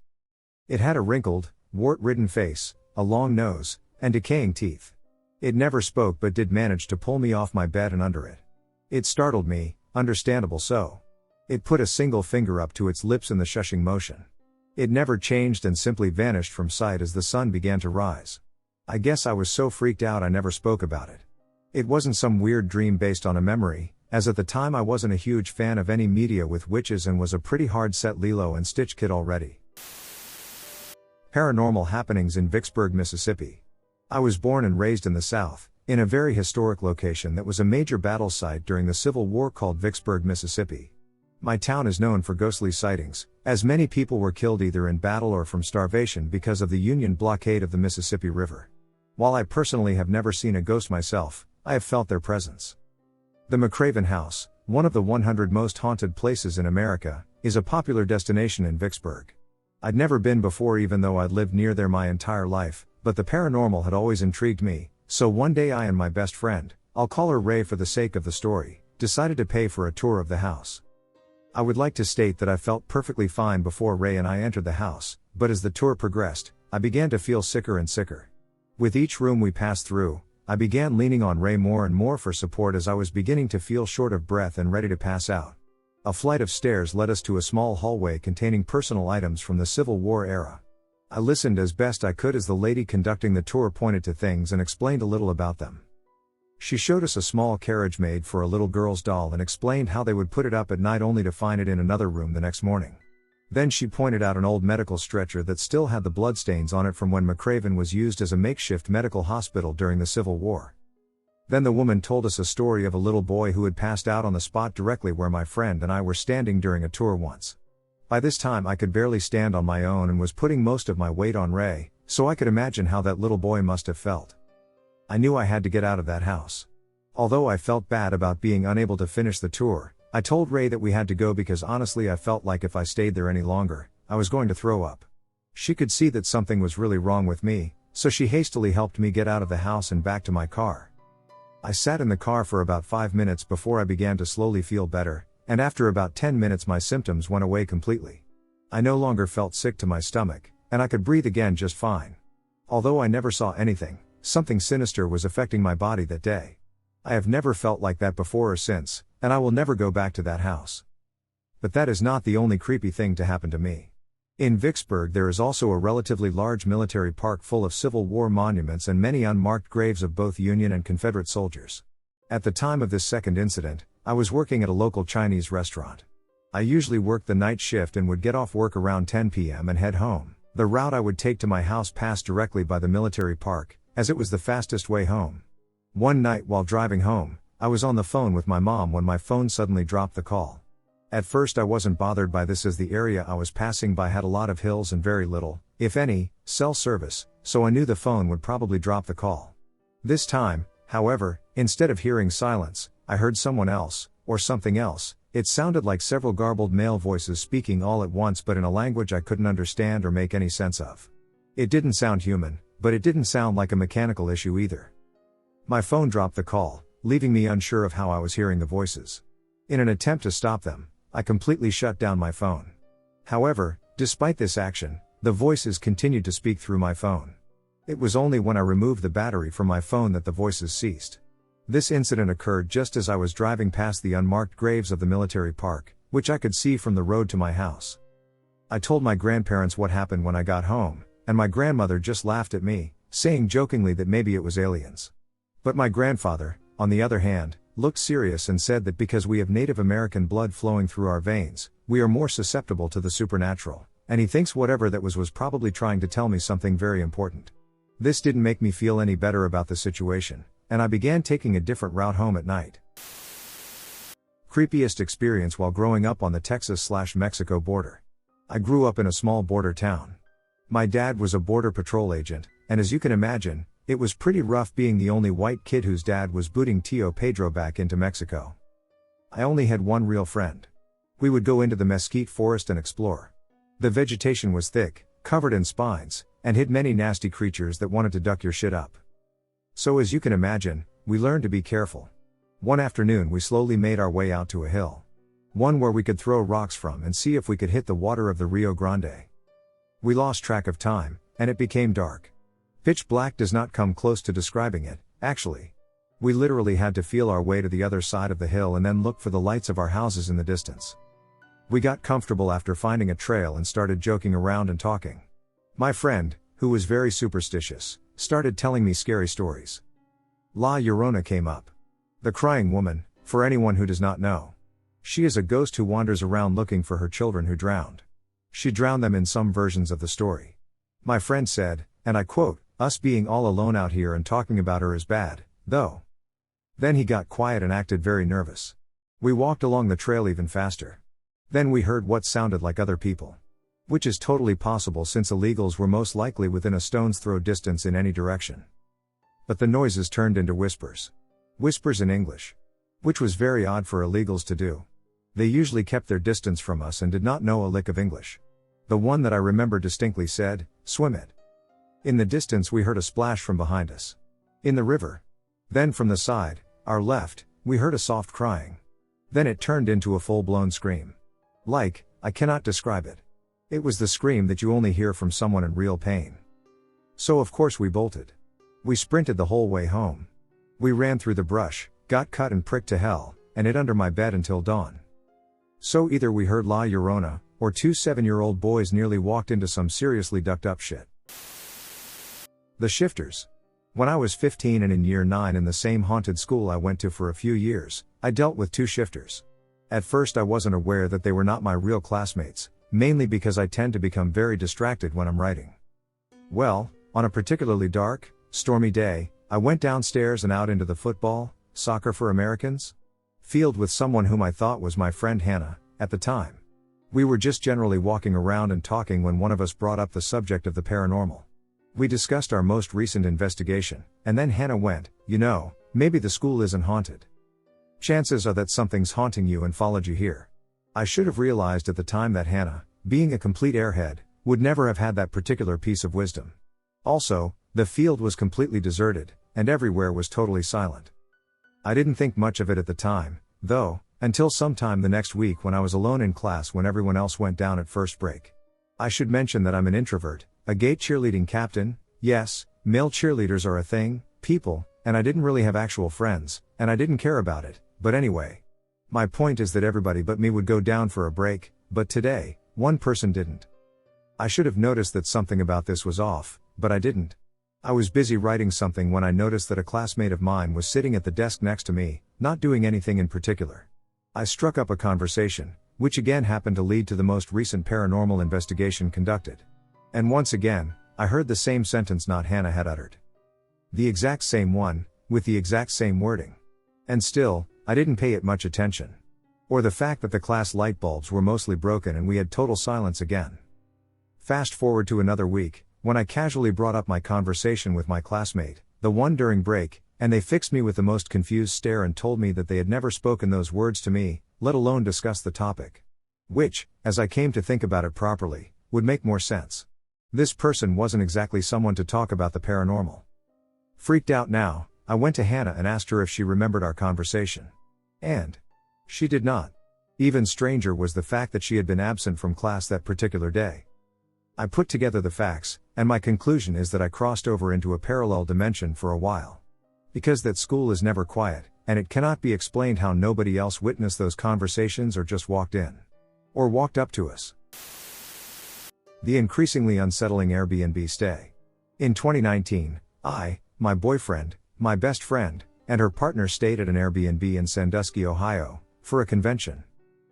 It had a wrinkled, wart-ridden face, a long nose, and decaying teeth. It never spoke but did manage to pull me off my bed and under it. It startled me, understandable so. It put a single finger up to its lips in the shushing motion. It never changed and simply vanished from sight as the sun began to rise. I guess I was so freaked out I never spoke about it. It wasn't some weird dream based on a memory, as at the time I wasn't a huge fan of any media with witches and was a pretty hard-set Lilo and Stitch kid already. Paranormal happenings in Vicksburg, Mississippi. I was born and raised in the South, in a very historic location that was a major battle site during the Civil War called Vicksburg, Mississippi. My town is known for ghostly sightings, as many people were killed either in battle or from starvation because of the Union blockade of the Mississippi River. While I personally have never seen a ghost myself, I have felt their presence. The McCraven House, one of the 100 most haunted places in America, is a popular destination in Vicksburg. I'd never been before even though I'd lived near there my entire life, but the paranormal had always intrigued me, so one day I and my best friend, I'll call her Ray for the sake of the story, decided to pay for a tour of the house. I would like to state that I felt perfectly fine before Ray and I entered the house, but as the tour progressed, I began to feel sicker and sicker. With each room we passed through, I began leaning on Ray more and more for support as I was beginning to feel short of breath and ready to pass out. A flight of stairs led us to a small hallway containing personal items from the Civil War era. I listened as best I could as the lady conducting the tour pointed to things and explained a little about them. She showed us a small carriage made for a little girl's doll and explained how they would put it up at night only to find it in another room the next morning. Then she pointed out an old medical stretcher that still had the bloodstains on it from when McCraven was used as a makeshift medical hospital during the Civil War. Then the woman told us a story of a little boy who had passed out on the spot directly where my friend and I were standing during a tour once. By this time I could barely stand on my own and was putting most of my weight on Ray, so I could imagine how that little boy must have felt. I knew I had to get out of that house. Although I felt bad about being unable to finish the tour, I told Ray that we had to go because honestly I felt like if I stayed there any longer, I was going to throw up. She could see that something was really wrong with me, so she hastily helped me get out of the house and back to my car. I sat in the car for about 5 minutes before I began to slowly feel better, and after about 10 minutes my symptoms went away completely. I no longer felt sick to my stomach, and I could breathe again just fine. Although I never saw anything, something sinister was affecting my body that day. I have never felt like that before or since, and I will never go back to that house. But that is not the only creepy thing to happen to me. In Vicksburg there is also a relatively large military park full of Civil War monuments and many unmarked graves of both Union and Confederate soldiers. At the time of this second incident, I was working at a local Chinese restaurant. I usually worked the night shift and would get off work around 10 p.m. and head home. The route I would take to my house passed directly by the military park, as it was the fastest way home. One night while driving home, I was on the phone with my mom when my phone suddenly dropped the call. At first I wasn't bothered by this as the area I was passing by had a lot of hills and very little, if any, cell service, so I knew the phone would probably drop the call. This time, however, instead of hearing silence, I heard someone else, or something else. It sounded like several garbled male voices speaking all at once but in a language I couldn't understand or make any sense of. It didn't sound human, but it didn't sound like a mechanical issue either. My phone dropped the call, leaving me unsure of how I was hearing the voices. In an attempt to stop them, I completely shut down my phone. However, despite this action, the voices continued to speak through my phone. It was only when I removed the battery from my phone that the voices ceased. This incident occurred just as I was driving past the unmarked graves of the military park, which I could see from the road to my house. I told my grandparents what happened when I got home, and my grandmother just laughed at me, saying jokingly that maybe it was aliens. But my grandfather, on the other hand, looked serious and said that because we have Native American blood flowing through our veins, we are more susceptible to the supernatural, and he thinks whatever that was probably trying to tell me something very important. This didn't make me feel any better about the situation, and I began taking a different route home at night. Creepiest experience while growing up on the Texas/Mexico border. I grew up in a small border town. My dad was a border patrol agent, and as you can imagine, it was pretty rough being the only white kid whose dad was booting Tio Pedro back into Mexico. I only had one real friend. We would go into the mesquite forest and explore. The vegetation was thick, covered in spines, and hid many nasty creatures that wanted to duck your shit up. So as you can imagine, we learned to be careful. One afternoon we slowly made our way out to a hill. One where we could throw rocks from and see if we could hit the water of the Rio Grande. We lost track of time, and it became dark. Pitch black does not come close to describing it, actually. We literally had to feel our way to the other side of the hill and then look for the lights of our houses in the distance. We got comfortable after finding a trail and started joking around and talking. My friend, who was very superstitious, started telling me scary stories. La Llorona came up. The crying woman, for anyone who does not know. She is a ghost who wanders around looking for her children who drowned. She drowned them in some versions of the story. My friend said, and I quote, "Us being all alone out here and talking about her is bad, though." Then he got quiet and acted very nervous. We walked along the trail even faster. Then we heard what sounded like other people. Which is totally possible since illegals were most likely within a stone's throw distance in any direction. But the noises turned into whispers. Whispers in English. Which was very odd for illegals to do. They usually kept their distance from us and did not know a lick of English. The one that I remember distinctly said, "Swim it." In the distance we heard a splash from behind us. In the river. Then from the side, our left, we heard a soft crying. Then it turned into a full-blown scream. Like, I cannot describe it. It was the scream that you only hear from someone in real pain. So of course we bolted. We sprinted the whole way home. We ran through the brush, got cut and pricked to hell, and hid under my bed until dawn. So either we heard La Llorona, or 2 7-year-old boys nearly walked into some seriously ducked up shit. The Shifters. When I was 15 and in year 9 in the same haunted school I went to for a few years, I dealt with 2 shifters. At first I wasn't aware that they were not my real classmates, mainly because I tend to become very distracted when I'm writing. Well, on a particularly dark, stormy day, I went downstairs and out into the football, soccer for Americans, field with someone whom I thought was my friend Hannah, at the time. We were just generally walking around and talking when one of us brought up the subject of the paranormal. We discussed our most recent investigation, and then Hannah went, "You know, maybe the school isn't haunted. Chances are that something's haunting you and followed you here." I should have realized at the time that Hannah, being a complete airhead, would never have had that particular piece of wisdom. Also, the field was completely deserted, and everywhere was totally silent. I didn't think much of it at the time, though, until sometime the next week when I was alone in class when everyone else went down at first break. I should mention that I'm an introvert, a gate cheerleading captain, yes, male cheerleaders are a thing, people, and I didn't really have actual friends, and I didn't care about it, but anyway. My point is that everybody but me would go down for a break, but today, one person didn't. I should have noticed that something about this was off, but I didn't. I was busy writing something when I noticed that a classmate of mine was sitting at the desk next to me, not doing anything in particular. I struck up a conversation, which again happened to lead to the most recent paranormal investigation conducted. And once again, I heard the same sentence not Hannah had uttered. The exact same one, with the exact same wording. And still, I didn't pay it much attention. Or the fact that the class light bulbs were mostly broken and we had total silence again. Fast forward to another week, when I casually brought up my conversation with my classmate, the one during break, and they fixed me with the most confused stare and told me that they had never spoken those words to me, let alone discussed the topic. Which, as I came to think about it properly, would make more sense. This person wasn't exactly someone to talk about the paranormal. Freaked out now, I went to Hannah and asked her if she remembered our conversation. And she did not. Even stranger was the fact that she had been absent from class that particular day. I put together the facts, and my conclusion is that I crossed over into a parallel dimension for a while. Because that school is never quiet, and it cannot be explained how nobody else witnessed those conversations or just walked in. Or walked up to us. The increasingly unsettling Airbnb stay. In 2019, I, my boyfriend, my best friend, and her partner stayed at an Airbnb in Sandusky, Ohio, for a convention.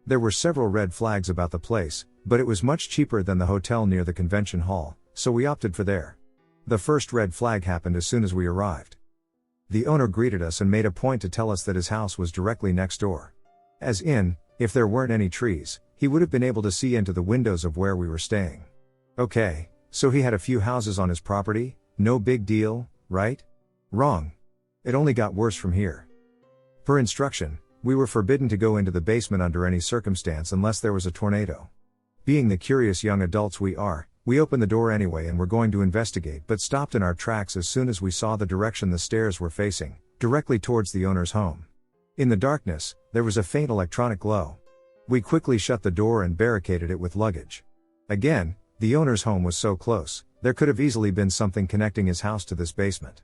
There were several red flags about the place, but it was much cheaper than the hotel near the convention hall, so we opted for there. The first red flag happened as soon as we arrived. The owner greeted us and made a point to tell us that his house was directly next door. As in, if there weren't any trees, he would have been able to see into the windows of where we were staying. Okay, so he had a few houses on his property, no big deal, right? Wrong. It only got worse from here. Per instruction, we were forbidden to go into the basement under any circumstance unless there was a tornado. Being the curious young adults we are, we opened the door anyway and were going to investigate but stopped in our tracks as soon as we saw the direction the stairs were facing, directly towards the owner's home. In the darkness, there was a faint electronic glow. We quickly shut the door and barricaded it with luggage. Again, the owner's home was so close, there could have easily been something connecting his house to this basement.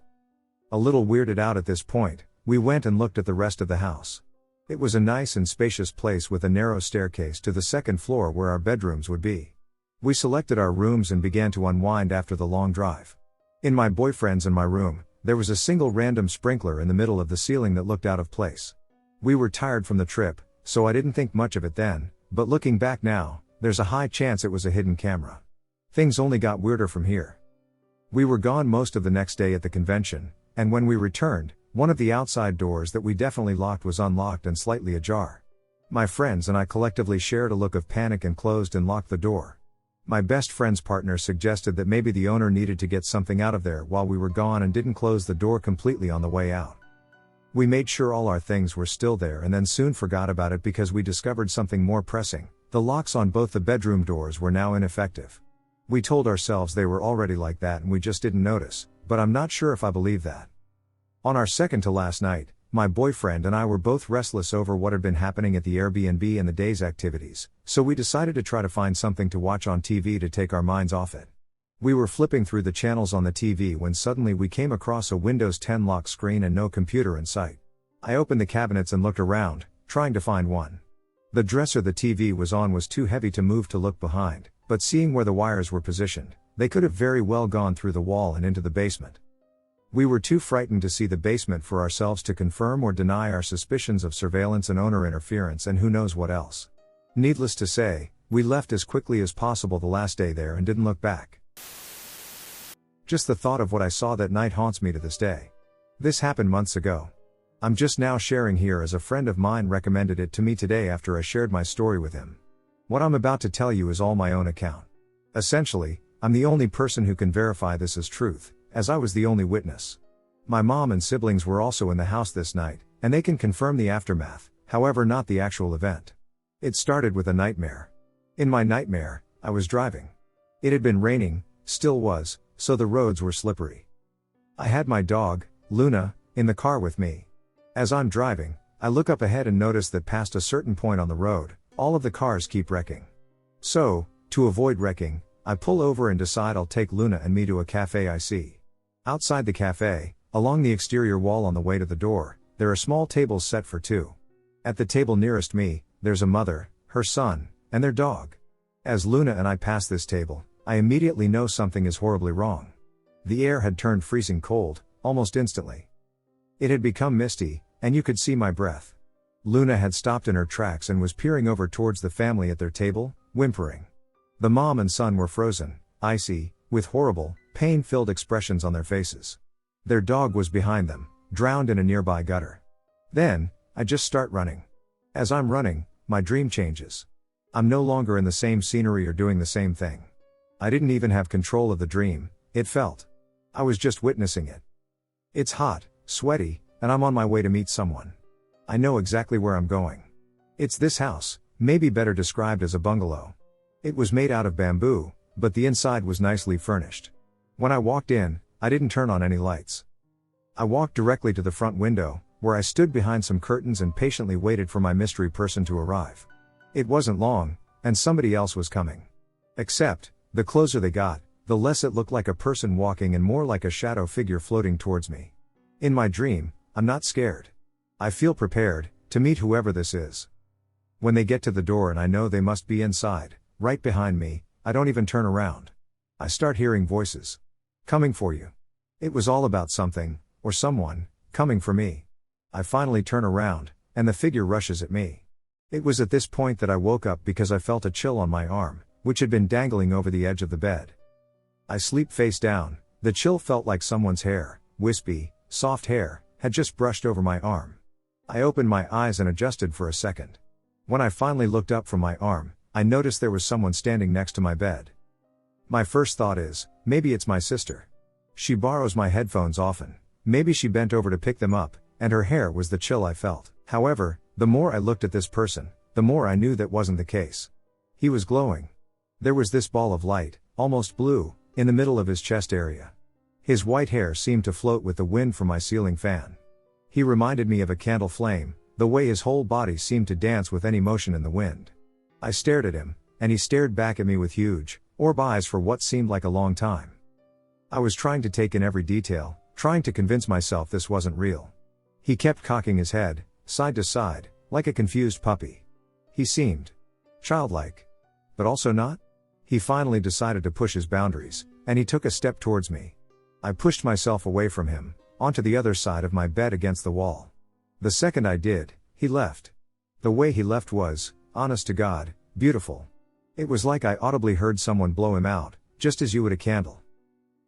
A little weirded out at this point, we went and looked at the rest of the house. It was a nice and spacious place with a narrow staircase to the second floor where our bedrooms would be. We selected our rooms and began to unwind after the long drive. In my boyfriend's and my room, there was a single random sprinkler in the middle of the ceiling that looked out of place. We were tired from the trip, so I didn't think much of it then, but looking back now, there's a high chance it was a hidden camera. Things only got weirder from here. We were gone most of the next day at the convention, and when we returned, one of the outside doors that we definitely locked was unlocked and slightly ajar. My friends and I collectively shared a look of panic and closed and locked the door. My best friend's partner suggested that maybe the owner needed to get something out of there while we were gone and didn't close the door completely on the way out. We made sure all our things were still there and then soon forgot about it because we discovered something more pressing. The locks on both the bedroom doors were now ineffective. We told ourselves they were already like that and we just didn't notice, but I'm not sure if I believe that. On our second to last night, my boyfriend and I were both restless over what had been happening at the Airbnb and the day's activities, so we decided to try to find something to watch on TV to take our minds off it. We were flipping through the channels on the TV when suddenly we came across a Windows 10 lock screen and no computer in sight. I opened the cabinets and looked around, trying to find one. The dresser the TV was on was too heavy to move to look behind, but seeing where the wires were positioned, they could have very well gone through the wall and into the basement. We were too frightened to see the basement for ourselves to confirm or deny our suspicions of surveillance and owner interference and who knows what else. Needless to say, we left as quickly as possible the last day there and didn't look back. Just the thought of what I saw that night haunts me to this day. This happened months ago. I'm just now sharing here as a friend of mine recommended it to me today after I shared my story with him. What I'm about to tell you is all my own account. Essentially, I'm the only person who can verify this as truth, as I was the only witness. My mom and siblings were also in the house this night, and they can confirm the aftermath, however not the actual event. It started with a nightmare. In my nightmare, I was driving. It had been raining, still was, so the roads were slippery. I had my dog, Luna, in the car with me. As I'm driving, I look up ahead and notice that past a certain point on the road, all of the cars keep wrecking. So, to avoid wrecking, I pull over and decide I'll take Luna and me to a cafe I see. Outside the cafe, along the exterior wall on the way to the door, there are small tables set for two. At the table nearest me, there's a mother, her son, and their dog. As Luna and I pass this table, I immediately know something is horribly wrong. The air had turned freezing cold, almost instantly. It had become misty, and you could see my breath. Luna had stopped in her tracks and was peering over towards the family at their table, whimpering. The mom and son were frozen, icy, with horrible, pain-filled expressions on their faces. Their dog was behind them, drowned in a nearby gutter. Then, I just start running. As I'm running, my dream changes. I'm no longer in the same scenery or doing the same thing. I didn't even have control of the dream, it felt. I was just witnessing it. It's hot, sweaty, and I'm on my way to meet someone. I know exactly where I'm going. It's this house, maybe better described as a bungalow. It was made out of bamboo, but the inside was nicely furnished. When I walked in, I didn't turn on any lights. I walked directly to the front window, where I stood behind some curtains and patiently waited for my mystery person to arrive. It wasn't long, and somebody else was coming. Except, the closer they got, the less it looked like a person walking and more like a shadow figure floating towards me. In my dream, I'm not scared. I feel prepared to meet whoever this is. When they get to the door and I know they must be inside, right behind me, I don't even turn around. I start hearing voices. Coming for you. It was all about something, or someone, coming for me. I finally turn around, and the figure rushes at me. It was at this point that I woke up because I felt a chill on my arm, which had been dangling over the edge of the bed. I sleep face down, the chill felt like someone's hair, wispy, soft hair, had just brushed over my arm. I opened my eyes and adjusted for a second. When I finally looked up from my arm, I noticed there was someone standing next to my bed. My first thought is, maybe it's my sister. She borrows my headphones often, maybe she bent over to pick them up, and her hair was the chill I felt. However, the more I looked at this person, the more I knew that wasn't the case. He was glowing. There was this ball of light, almost blue, in the middle of his chest area. His white hair seemed to float with the wind from my ceiling fan. He reminded me of a candle flame, the way his whole body seemed to dance with any motion in the wind. I stared at him, and he stared back at me with huge, orb eyes for what seemed like a long time. I was trying to take in every detail, trying to convince myself this wasn't real. He kept cocking his head, side to side, like a confused puppy. He seemed childlike. But also not? He finally decided to push his boundaries, and he took a step towards me. I pushed myself away from him, onto the other side of my bed against the wall. The second I did, he left. The way he left was, honest to God, beautiful. It was like I audibly heard someone blow him out, just as you would a candle.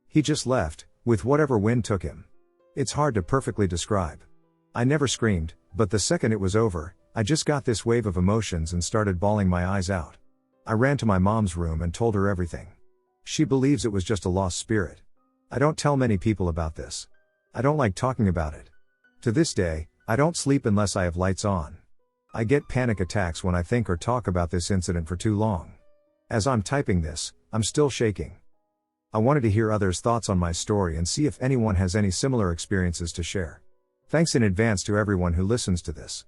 He just left, with whatever wind took him. It's hard to perfectly describe. I never screamed, but the second it was over, I just got this wave of emotions and started bawling my eyes out. I ran to my mom's room and told her everything. She believes it was just a lost spirit. I don't tell many people about this. I don't like talking about it. To this day, I don't sleep unless I have lights on. I get panic attacks when I think or talk about this incident for too long. As I'm typing this, I'm still shaking. I wanted to hear others' thoughts on my story and see if anyone has any similar experiences to share. Thanks in advance to everyone who listens to this.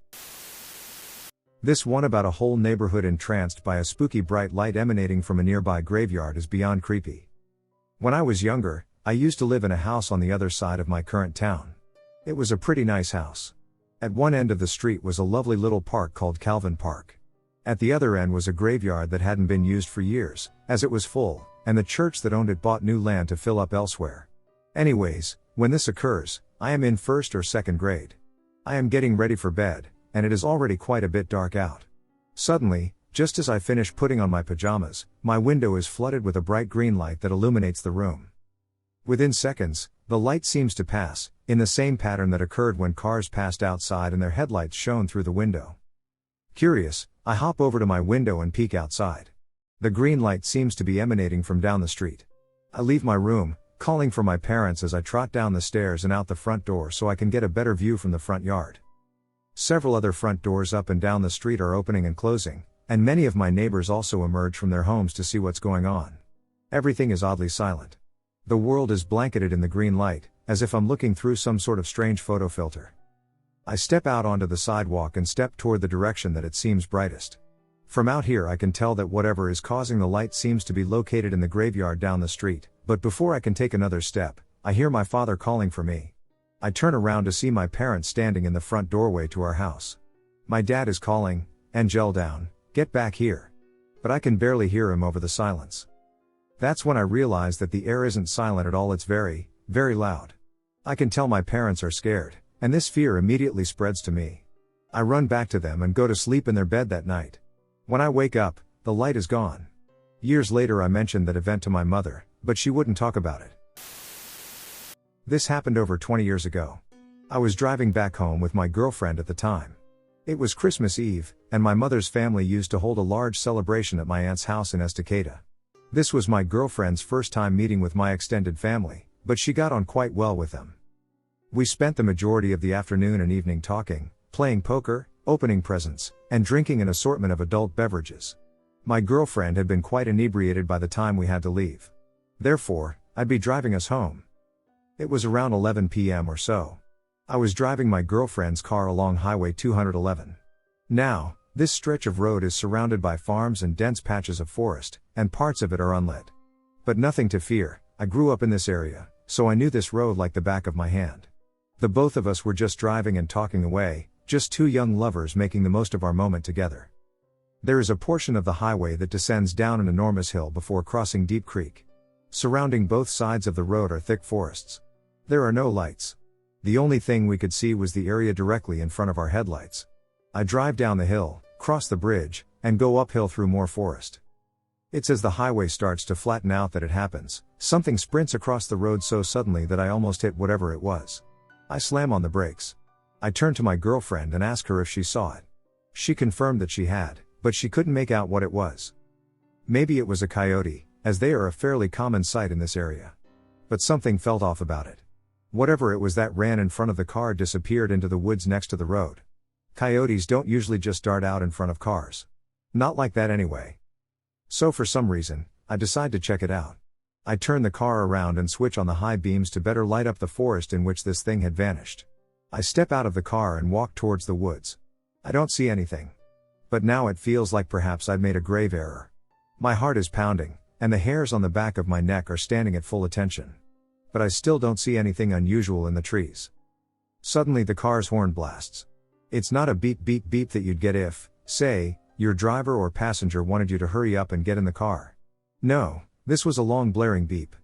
This one about a whole neighborhood entranced by a spooky bright light emanating from a nearby graveyard is beyond creepy. When I was younger, I used to live in a house on the other side of my current town. It was a pretty nice house. At one end of the street was a lovely little park called Calvin Park. At the other end was a graveyard that hadn't been used for years, as it was full, and the church that owned it bought new land to fill up elsewhere. Anyways, when this occurs, I am in first or second grade. I am getting ready for bed, and it is already quite a bit dark out. Suddenly, just as I finish putting on my pajamas, my window is flooded with a bright green light that illuminates the room. Within seconds, the light seems to pass, in the same pattern that occurred when cars passed outside and their headlights shone through the window. Curious, I hop over to my window and peek outside. The green light seems to be emanating from down the street. I leave my room, calling for my parents as I trot down the stairs and out the front door so I can get a better view from the front yard. Several other front doors up and down the street are opening and closing, and many of my neighbors also emerge from their homes to see what's going on. Everything is oddly silent. The world is blanketed in the green light, as if I'm looking through some sort of strange photo filter. I step out onto the sidewalk and step toward the direction that it seems brightest. From out here I can tell that whatever is causing the light seems to be located in the graveyard down the street, but before I can take another step, I hear my father calling for me. I turn around to see my parents standing in the front doorway to our house. My dad is calling, "Angel down, get back here." But I can barely hear him over the silence. That's when I realize that the air isn't silent at all, it's very, very loud. I can tell my parents are scared, and this fear immediately spreads to me. I run back to them and go to sleep in their bed that night. When I wake up, the light is gone. Years later I mentioned that event to my mother, but she wouldn't talk about it. This happened over 20 years ago. I was driving back home with my girlfriend at the time. It was Christmas Eve, and my mother's family used to hold a large celebration at my aunt's house in Estacada. This was my girlfriend's first time meeting with my extended family, but she got on quite well with them. We spent the majority of the afternoon and evening talking, playing poker, opening presents, and drinking an assortment of adult beverages. My girlfriend had been quite inebriated by the time we had to leave. Therefore, I'd be driving us home. It was around 11 p.m. or so. I was driving my girlfriend's car along Highway 211. Now, this stretch of road is surrounded by farms and dense patches of forest, and parts of it are unlit. But nothing to fear, I grew up in this area, so I knew this road like the back of my hand. The both of us were just driving and talking away, just two young lovers making the most of our moment together. There is a portion of the highway that descends down an enormous hill before crossing Deep Creek. Surrounding both sides of the road are thick forests. There are no lights. The only thing we could see was the area directly in front of our headlights. I drive down the hill, cross the bridge, and go uphill through more forest. It's as the highway starts to flatten out that it happens. Something sprints across the road so suddenly that I almost hit whatever it was. I slam on the brakes. I turn to my girlfriend and ask her if she saw it. She confirmed that she had, but she couldn't make out what it was. Maybe it was a coyote, as they are a fairly common sight in this area. But something felt off about it. Whatever it was that ran in front of the car disappeared into the woods next to the road. Coyotes don't usually just dart out in front of cars. Not like that anyway. So for some reason, I decide to check it out. I turn the car around and switch on the high beams to better light up the forest in which this thing had vanished. I step out of the car and walk towards the woods. I don't see anything. But now it feels like perhaps I'd made a grave error. My heart is pounding, and the hairs on the back of my neck are standing at full attention. But I still don't see anything unusual in the trees. Suddenly the car's horn blasts. It's not a beep beep beep that you'd get if, say, your driver or passenger wanted you to hurry up and get in the car. No, this was a long blaring beep.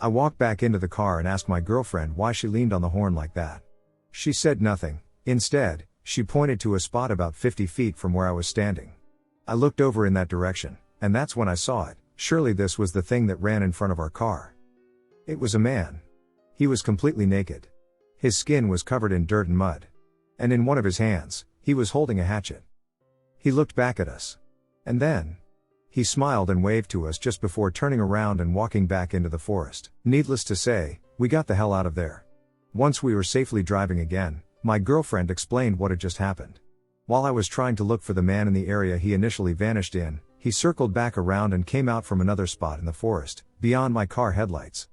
I walk back into the car and ask my girlfriend why she leaned on the horn like that. She said nothing. Instead, she pointed to a spot about 50 feet from where I was standing. I looked over in that direction, and that's when I saw it. Surely this was the thing that ran in front of our car. It was a man. He was completely naked. His skin was covered in dirt and mud. And in one of his hands, he was holding a hatchet. He looked back at us. And then, he smiled and waved to us just before turning around and walking back into the forest. Needless to say, we got the hell out of there. Once we were safely driving again, my girlfriend explained what had just happened. While I was trying to look for the man in the area he initially vanished in, he circled back around and came out from another spot in the forest, beyond my car headlights.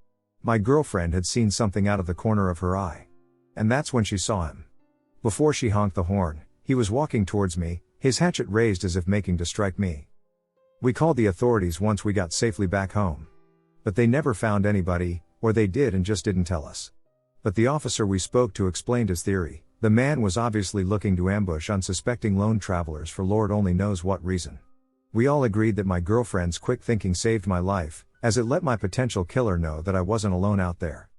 My girlfriend had seen something out of the corner of her eye. And that's when she saw him. Before she honked the horn, he was walking towards me, his hatchet raised as if making to strike me. We called the authorities once we got safely back home. But they never found anybody, or they did and just didn't tell us. But the officer we spoke to explained his theory. The man was obviously looking to ambush unsuspecting lone travelers for Lord only knows what reason. We all agreed that my girlfriend's quick thinking saved my life, as it let my potential killer know that I wasn't alone out there.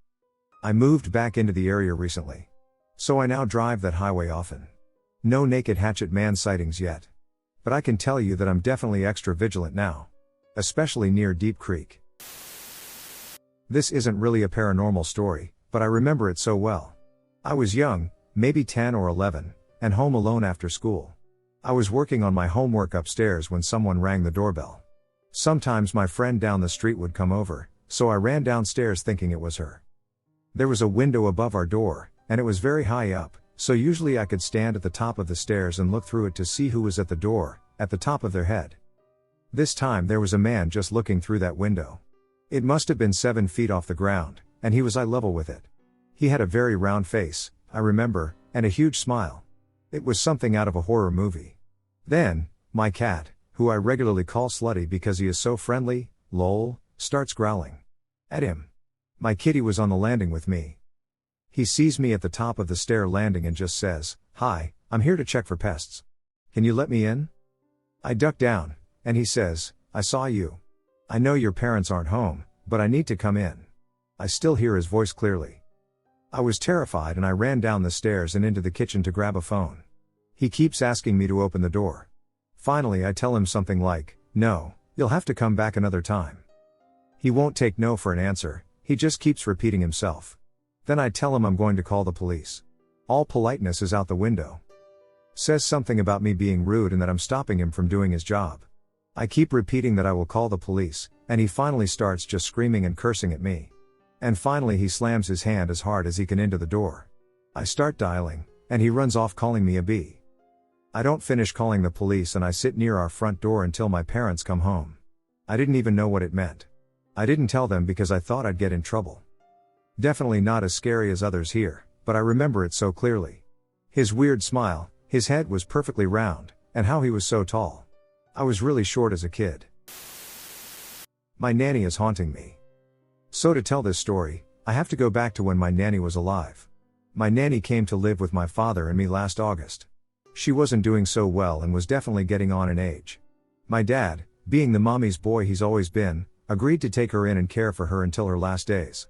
I moved back into the area recently. So I now drive that highway often. No naked hatchet man sightings yet. But I can tell you that I'm definitely extra vigilant now. Especially near Deep Creek. This isn't really a paranormal story, but I remember it so well. I was young, maybe 10 or 11, and home alone after school. I was working on my homework upstairs when someone rang the doorbell. Sometimes my friend down the street would come over, so I ran downstairs thinking it was her. There was a window above our door, and it was very high up, so usually I could stand at the top of the stairs and look through it to see who was at the door, at the top of their head. This time there was a man just looking through that window. It must have been 7 feet off the ground, and he was eye level with it. He had a very round face, I remember, and a huge smile. It was something out of a horror movie. Then, my cat, who I regularly call Slutty because he is so friendly, lol, starts growling at him. My kitty was on the landing with me. He sees me at the top of the stair landing and just says, "Hi, I'm here to check for pests. Can you let me in?" I duck down, and he says, "I saw you. I know your parents aren't home, but I need to come in." I still hear his voice clearly. I was terrified and I ran down the stairs and into the kitchen to grab a phone. He keeps asking me to open the door. Finally I tell him something like, "No, you'll have to come back another time." He won't take no for an answer, he just keeps repeating himself. Then I tell him I'm going to call the police. All politeness is out the window. Says something about me being rude and that I'm stopping him from doing his job. I keep repeating that I will call the police, and he finally starts just screaming and cursing at me. And finally he slams his hand as hard as he can into the door. I start dialing, and he runs off calling me a bee. I don't finish calling the police and I sit near our front door until my parents come home. I didn't even know what it meant. I didn't tell them because I thought I'd get in trouble. Definitely not as scary as others here, but I remember it so clearly. His weird smile, his head was perfectly round, and how he was so tall. I was really short as a kid. My nanny is haunting me. So to tell this story, I have to go back to when my nanny was alive. My nanny came to live with my father and me last August. She wasn't doing so well and was definitely getting on in age. My dad, being the mommy's boy he's always been, agreed to take her in and care for her until her last days.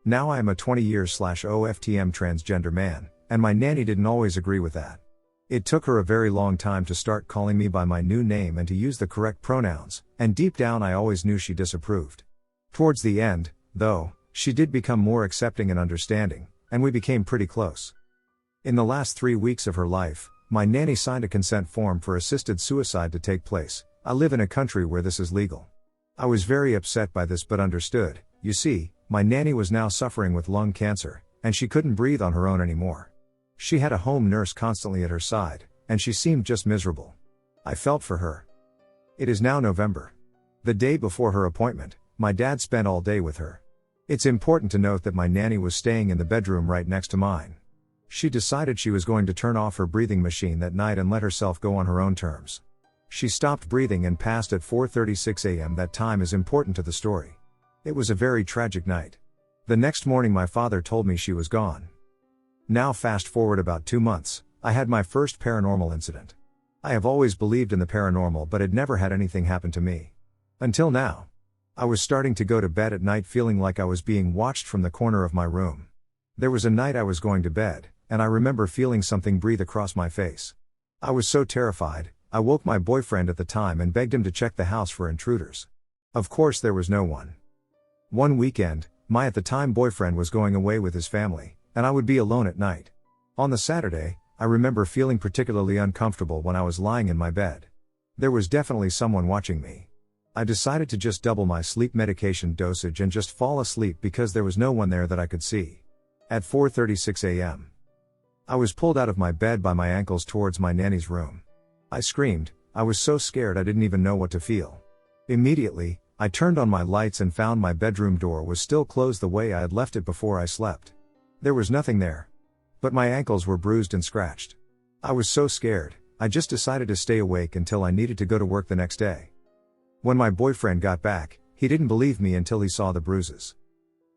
Now I am a 20 years/OFTM transgender man, and my nanny didn't always agree with that. It took her a very long time to start calling me by my new name and to use the correct pronouns, and deep down I always knew she disapproved. Towards the end, though, she did become more accepting and understanding, and we became pretty close. In the last 3 weeks of her life, my nanny signed a consent form for assisted suicide to take place. I live in a country where this is legal. I was very upset by this but understood. You see, my nanny was now suffering with lung cancer, and she couldn't breathe on her own anymore. She had a home nurse constantly at her side, and she seemed just miserable. I felt for her. It is now November. The day before her appointment, my dad spent all day with her. It's important to note that my nanny was staying in the bedroom right next to mine. She decided she was going to turn off her breathing machine that night and let herself go on her own terms. She stopped breathing and passed at 4:36 a.m. That time is important to the story. It was a very tragic night. The next morning my father told me she was gone. Now fast forward about 2 months, I had my first paranormal incident. I have always believed in the paranormal but had never had anything happen to me. Until now. I was starting to go to bed at night feeling like I was being watched from the corner of my room. There was a night I was going to bed, and I remember feeling something breathe across my face. I was so terrified, I woke my boyfriend at the time and begged him to check the house for intruders. Of course there was no one. One weekend, my at the time boyfriend was going away with his family, and I would be alone at night. On the Saturday, I remember feeling particularly uncomfortable when I was lying in my bed. There was definitely someone watching me. I decided to just double my sleep medication dosage and just fall asleep because there was no one there that I could see. At 4:36 a.m. I was pulled out of my bed by my ankles towards my nanny's room. I screamed. I was so scared I didn't even know what to feel. Immediately, I turned on my lights and found my bedroom door was still closed the way I had left it before I slept. There was nothing there. But my ankles were bruised and scratched. I was so scared, I just decided to stay awake until I needed to go to work the next day. When my boyfriend got back, he didn't believe me until he saw the bruises.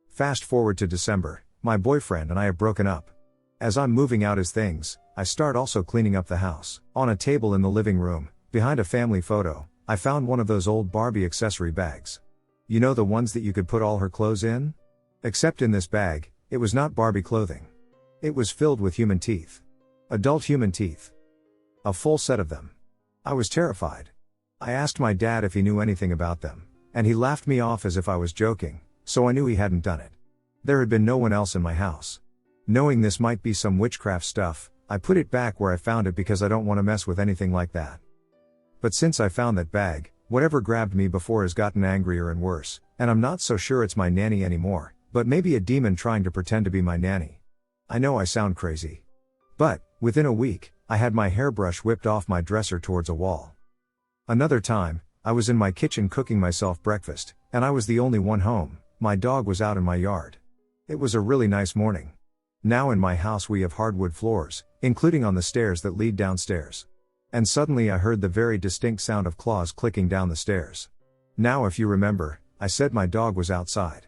Fast forward to December, my boyfriend and I have broken up. As I'm moving out his things, I start also cleaning up the house. On a table in the living room, behind a family photo, I found one of those old Barbie accessory bags. You know, the ones that you could put all her clothes in? Except in this bag, it was not Barbie clothing. It was filled with human teeth. Adult human teeth. A full set of them. I was terrified. I asked my dad if he knew anything about them, and he laughed me off as if I was joking, so I knew he hadn't done it. There had been no one else in my house. Knowing this might be some witchcraft stuff, I put it back where I found it because I don't want to mess with anything like that. But since I found that bag, whatever grabbed me before has gotten angrier and worse, and I'm not so sure it's my nanny anymore, but maybe a demon trying to pretend to be my nanny. I know I sound crazy. But, within a week, I had my hairbrush whipped off my dresser towards a wall. Another time, I was in my kitchen cooking myself breakfast, and I was the only one home. My dog was out in my yard. It was a really nice morning. Now in my house we have hardwood floors, including on the stairs that lead downstairs. And suddenly I heard the very distinct sound of claws clicking down the stairs. Now if you remember, I said my dog was outside.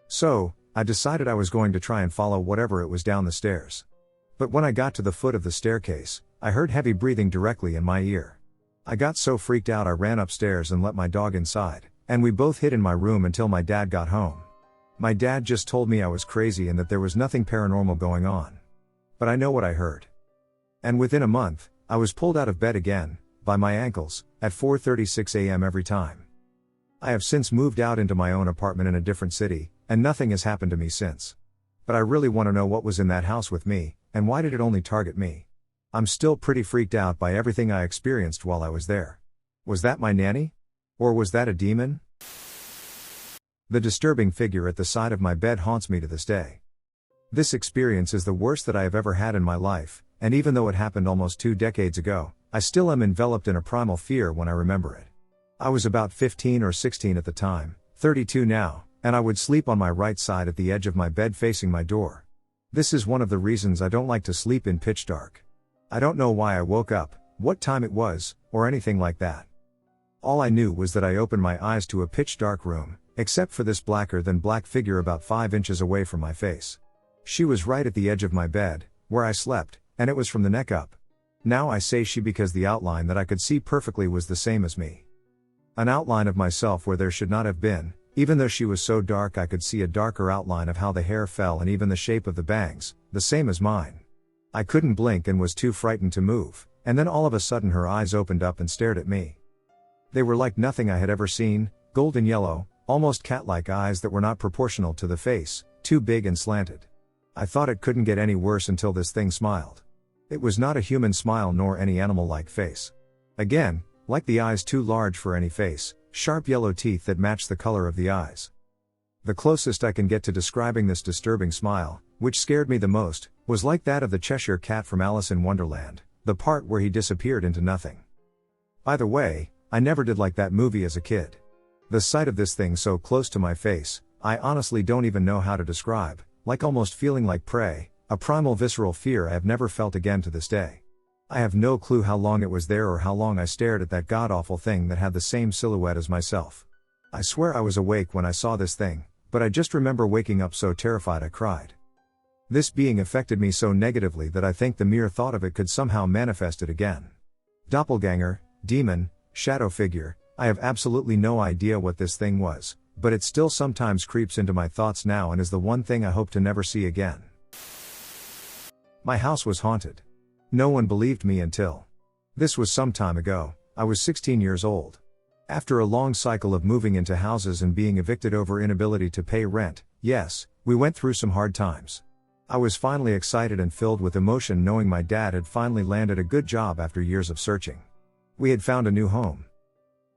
So, I decided I was going to try and follow whatever it was down the stairs. But when I got to the foot of the staircase, I heard heavy breathing directly in my ear. I got so freaked out I ran upstairs and let my dog inside, and we both hid in my room until my dad got home. My dad just told me I was crazy and that there was nothing paranormal going on. But I know what I heard. And within a month, I was pulled out of bed again, by my ankles, at 4:36 a.m. every time. I have since moved out into my own apartment in a different city, and nothing has happened to me since. But I really want to know what was in that house with me, and why did it only target me? I'm still pretty freaked out by everything I experienced while I was there. Was that my nanny? Or was that a demon? The disturbing figure at the side of my bed haunts me to this day. This experience is the worst that I have ever had in my life, and even though it happened almost 2 decades ago, I still am enveloped in a primal fear when I remember it. I was about 15 or 16 at the time, 32 now, and I would sleep on my right side at the edge of my bed facing my door. This is one of the reasons I don't like to sleep in pitch dark. I don't know why I woke up, what time it was, or anything like that. All I knew was that I opened my eyes to a pitch dark room, except for this blacker than black figure about 5 inches away from my face. She was right at the edge of my bed, where I slept, and it was from the neck up. Now I say she because the outline that I could see perfectly was the same as me. An outline of myself where there should not have been, even though she was so dark I could see a darker outline of how the hair fell and even the shape of the bangs, the same as mine. I couldn't blink and was too frightened to move, and then all of a sudden her eyes opened up and stared at me. They were like nothing I had ever seen, golden yellow, almost cat-like eyes that were not proportional to the face, too big and slanted. I thought it couldn't get any worse until this thing smiled. It was not a human smile nor any animal-like face. Again, like the eyes too large for any face, sharp yellow teeth that matched the color of the eyes. The closest I can get to describing this disturbing smile, which scared me the most, was like that of the Cheshire Cat from Alice in Wonderland, the part where he disappeared into nothing. By the way, I never did like that movie as a kid. The sight of this thing so close to my face, I honestly don't even know how to describe, like almost feeling like prey, a primal visceral fear I have never felt again to this day. I have no clue how long it was there or how long I stared at that god-awful thing that had the same silhouette as myself. I swear I was awake when I saw this thing, but I just remember waking up so terrified I cried. This being affected me so negatively that I think the mere thought of it could somehow manifest it again. Doppelganger, demon, shadow figure, I have absolutely no idea what this thing was, but it still sometimes creeps into my thoughts now and is the one thing I hope to never see again. My house was haunted. No one believed me until. This was some time ago. I was 16 years old. After a long cycle of moving into houses and being evicted over inability to pay rent, yes, we went through some hard times. I was finally excited and filled with emotion knowing my dad had finally landed a good job after years of searching. We had found a new home.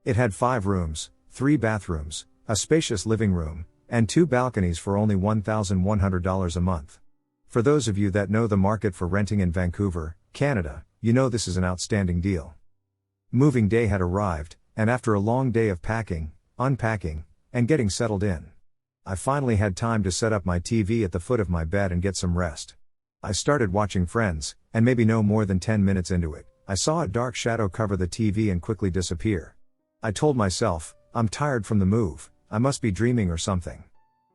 It had 5 rooms, 3 bathrooms, a spacious living room, and 2 balconies for only $1,100 a month. For those of you that know the market for renting in Vancouver, Canada, you know this is an outstanding deal. Moving day had arrived, and after a long day of packing, unpacking, and getting settled in, I finally had time to set up my TV at the foot of my bed and get some rest. I started watching Friends, and maybe no more than 10 minutes into it, I saw a dark shadow cover the TV and quickly disappear. I told myself, I'm tired from the move, I must be dreaming or something.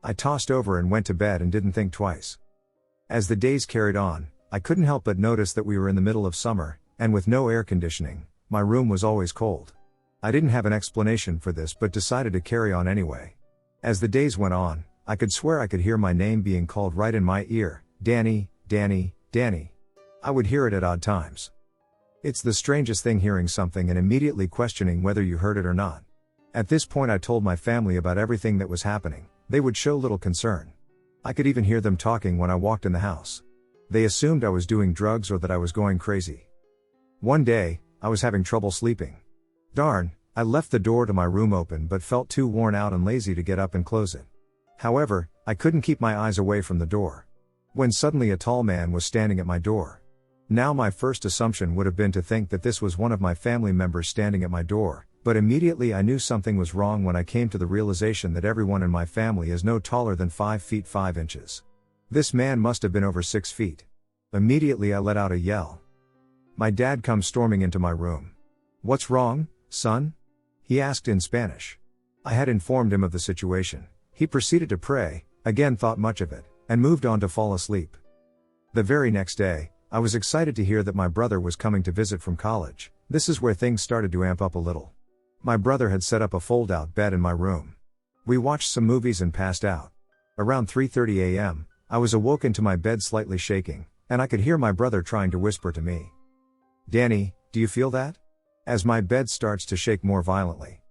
I tossed over and went to bed and didn't think twice. As the days carried on, I couldn't help but notice that we were in the middle of summer, and with no air conditioning, my room was always cold. I didn't have an explanation for this but decided to carry on anyway. As the days went on, I could swear I could hear my name being called right in my ear, Danny, Danny, Danny. I would hear it at odd times. It's the strangest thing hearing something and immediately questioning whether you heard it or not. At this point I told my family about everything that was happening. They would show little concern. I could even hear them talking when I walked in the house. They assumed I was doing drugs or that I was going crazy. One day, I was having trouble sleeping. Darn, I left the door to my room open but felt too worn out and lazy to get up and close it. However, I couldn't keep my eyes away from the door. When suddenly a tall man was standing at my door. Now my first assumption would have been to think that this was one of my family members standing at my door, but immediately I knew something was wrong when I came to the realization that everyone in my family is no taller than 5 feet 5 inches. This man must have been over 6 feet. Immediately I let out a yell. My dad comes storming into my room. "What's wrong, son?" he asked in Spanish. I had informed him of the situation. He proceeded to pray, again thought much of it, and moved on to fall asleep. The very next day, I was excited to hear that my brother was coming to visit from college. This is where things started to amp up a little. My brother had set up a fold-out bed in my room. We watched some movies and passed out. Around 3:30 a.m., I was awoken to my bed slightly shaking, and I could hear my brother trying to whisper to me. "Danny, do you feel that?" As my bed starts to shake more violently.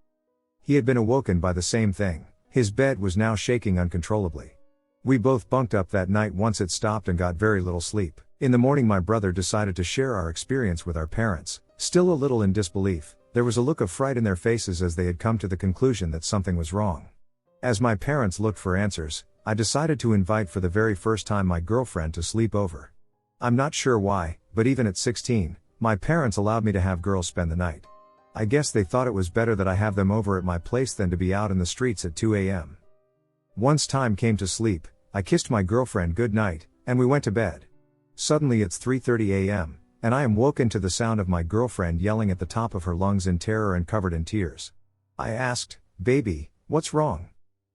He had been awoken by the same thing. His bed was now shaking uncontrollably. We both bunked up that night once it stopped and got very little sleep. In the morning my brother decided to share our experience with our parents, still a little in disbelief. There was a look of fright in their faces as they had come to the conclusion that something was wrong. As my parents looked for answers, I decided to invite for the very first time my girlfriend to sleep over. I'm not sure why, but even at 16, my parents allowed me to have girls spend the night. I guess they thought it was better that I have them over at my place than to be out in the streets at 2 a.m. Once time came to sleep, I kissed my girlfriend good night, and we went to bed. Suddenly it's 3:30 a.m., and I am woken to the sound of my girlfriend yelling at the top of her lungs in terror and covered in tears. I asked, "Baby, what's wrong?"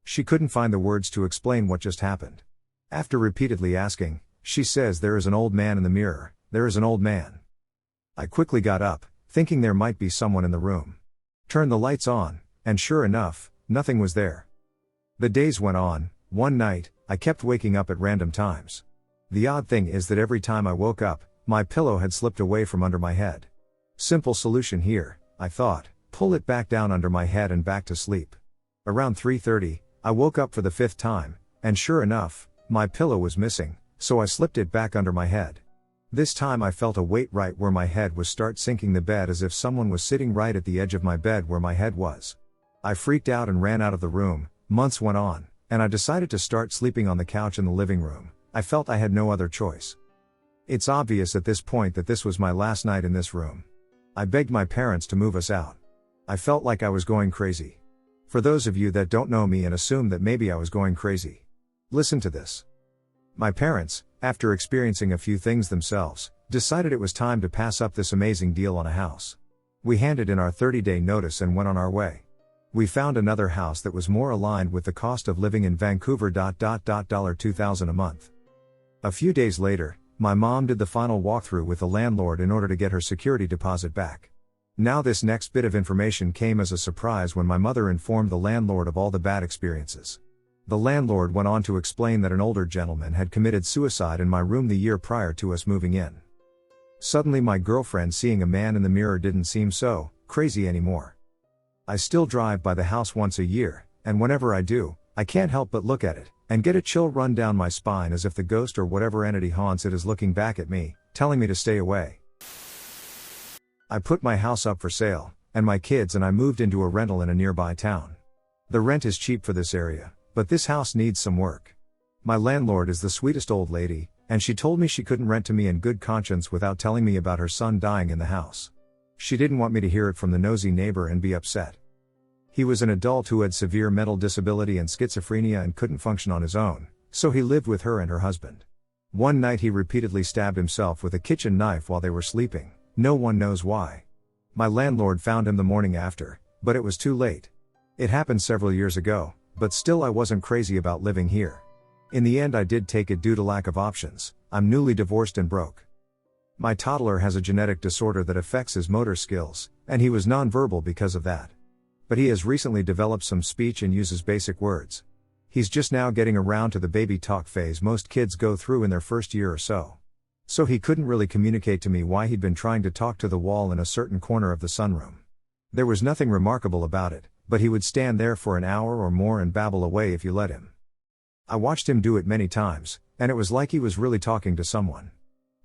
She couldn't find the words to explain what just happened. After repeatedly asking, she says, "There is an old man in the mirror, there is an old man." I quickly got up, thinking there might be someone in the room. Turned the lights on, and sure enough, nothing was there. The days went on. One night, I kept waking up at random times. The odd thing is that every time I woke up, my pillow had slipped away from under my head. Simple solution here, I thought, pull it back down under my head and back to sleep. Around 3:30, I woke up for the 5th time, and sure enough, my pillow was missing, so I slipped it back under my head. This time I felt a weight right where my head was start sinking the bed as if someone was sitting right at the edge of my bed where my head was. I freaked out and ran out of the room. Months went on, and I decided to start sleeping on the couch in the living room. I felt I had no other choice. It's obvious at this point that this was my last night in this room. I begged my parents to move us out. I felt like I was going crazy. For those of you that don't know me and assume that maybe I was going crazy, listen to this. My parents, after experiencing a few things themselves, decided it was time to pass up this amazing deal on a house. We handed in our 30-day notice and went on our way. We found another house that was more aligned with the cost of living in Vancouver. $2,000 a month. A few days later, my mom did the final walkthrough with the landlord in order to get her security deposit back. Now this next bit of information came as a surprise when my mother informed the landlord of all the bad experiences. The landlord went on to explain that an older gentleman had committed suicide in my room the year prior to us moving in. Suddenly my girlfriend seeing a man in the mirror didn't seem so crazy anymore. I still drive by the house once a year, and whenever I do, I can't help but look at it, and get a chill run down my spine as if the ghost or whatever entity haunts it is looking back at me, telling me to stay away. I put my house up for sale, and my kids and I moved into a rental in a nearby town. The rent is cheap for this area, but this house needs some work. My landlord is the sweetest old lady, and she told me she couldn't rent to me in good conscience without telling me about her son dying in the house. She didn't want me to hear it from the nosy neighbor and be upset. He was an adult who had severe mental disability and schizophrenia and couldn't function on his own, so he lived with her and her husband. One night he repeatedly stabbed himself with a kitchen knife while they were sleeping. No one knows why. My landlord found him the morning after, but it was too late. It happened several years ago, but still I wasn't crazy about living here. In the end I did take it due to lack of options. I'm newly divorced and broke. My toddler has a genetic disorder that affects his motor skills, and he was nonverbal because of that. But he has recently developed some speech and uses basic words. He's just now getting around to the baby talk phase most kids go through in their first year or so. So he couldn't really communicate to me why he'd been trying to talk to the wall in a certain corner of the sunroom. There was nothing remarkable about it, but he would stand there for an hour or more and babble away if you let him. I watched him do it many times, and it was like he was really talking to someone.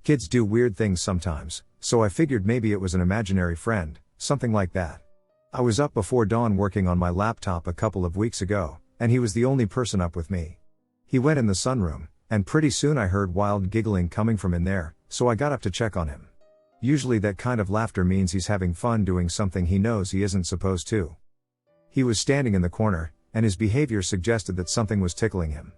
Kids do weird things sometimes, so I figured maybe it was an imaginary friend, something like that. I was up before dawn working on my laptop a couple of weeks ago, and he was the only person up with me. He went in the sunroom, and pretty soon I heard wild giggling coming from in there, so I got up to check on him. Usually that kind of laughter means he's having fun doing something he knows he isn't supposed to. He was standing in the corner, and his behavior suggested that something was tickling him.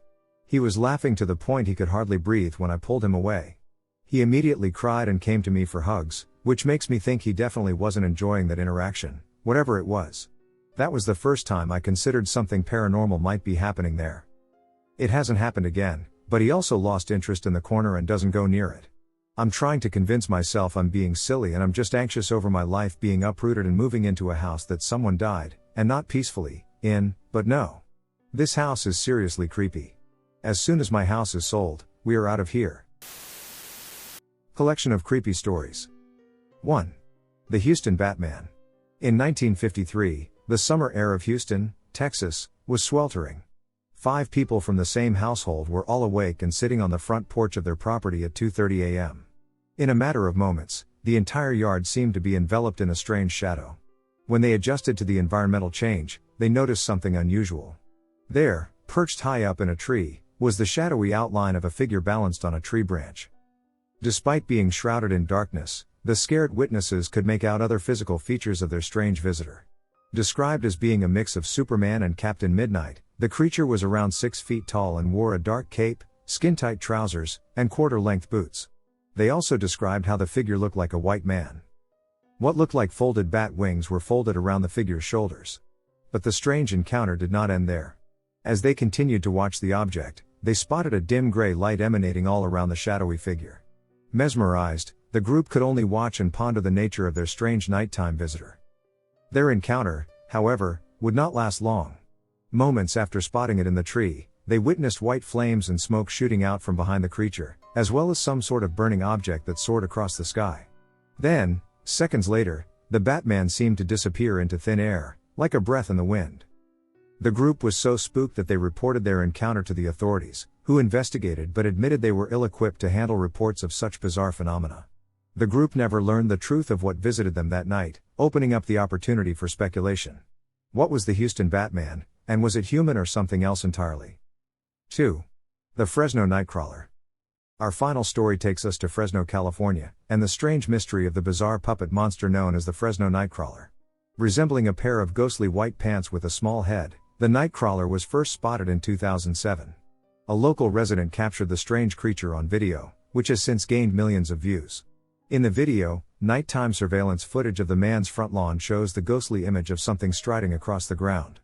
He was laughing to the point he could hardly breathe when I pulled him away. He immediately cried and came to me for hugs, which makes me think he definitely wasn't enjoying that interaction, whatever it was. That was the first time I considered something paranormal might be happening there. It hasn't happened again, but he also lost interest in the corner and doesn't go near it. I'm trying to convince myself I'm being silly and I'm just anxious over my life being uprooted and moving into a house that someone died, and not peacefully, in, but no. This house is seriously creepy. As soon as my house is sold, we are out of here. Collection of creepy stories. 1. The Houston Batman. In 1953, the summer air of Houston, Texas, was sweltering. 5 people from the same household were all awake and sitting on the front porch of their property at 2:30 a.m. In a matter of moments, the entire yard seemed to be enveloped in a strange shadow. When they adjusted to the environmental change, they noticed something unusual. There, perched high up in a tree, was the shadowy outline of a figure balanced on a tree branch. Despite being shrouded in darkness, the scared witnesses could make out other physical features of their strange visitor. Described as being a mix of Superman and Captain Midnight, the creature was around 6 feet tall and wore a dark cape, skin-tight trousers, and quarter-length boots. They also described how the figure looked like a white man. What looked like folded bat wings were folded around the figure's shoulders. But the strange encounter did not end there. As they continued to watch the object, they spotted a dim gray light emanating all around the shadowy figure. Mesmerized, the group could only watch and ponder the nature of their strange nighttime visitor. Their encounter, however, would not last long. Moments after spotting it in the tree, they witnessed white flames and smoke shooting out from behind the creature, as well as some sort of burning object that soared across the sky. Then, seconds later, the Batman seemed to disappear into thin air, like a breath in the wind. The group was so spooked that they reported their encounter to the authorities, who investigated but admitted they were ill-equipped to handle reports of such bizarre phenomena. The group never learned the truth of what visited them that night, opening up the opportunity for speculation. What was the Houston Batman, and was it human or something else entirely? 2. The Fresno Nightcrawler. Our final story takes us to Fresno, California, and the strange mystery of the bizarre puppet monster known as the Fresno Nightcrawler. Resembling a pair of ghostly white pants with a small head, the Nightcrawler was first spotted in 2007. A local resident captured the strange creature on video, which has since gained millions of views. In the video, nighttime surveillance footage of the man's front lawn shows the ghostly image of something striding across the ground.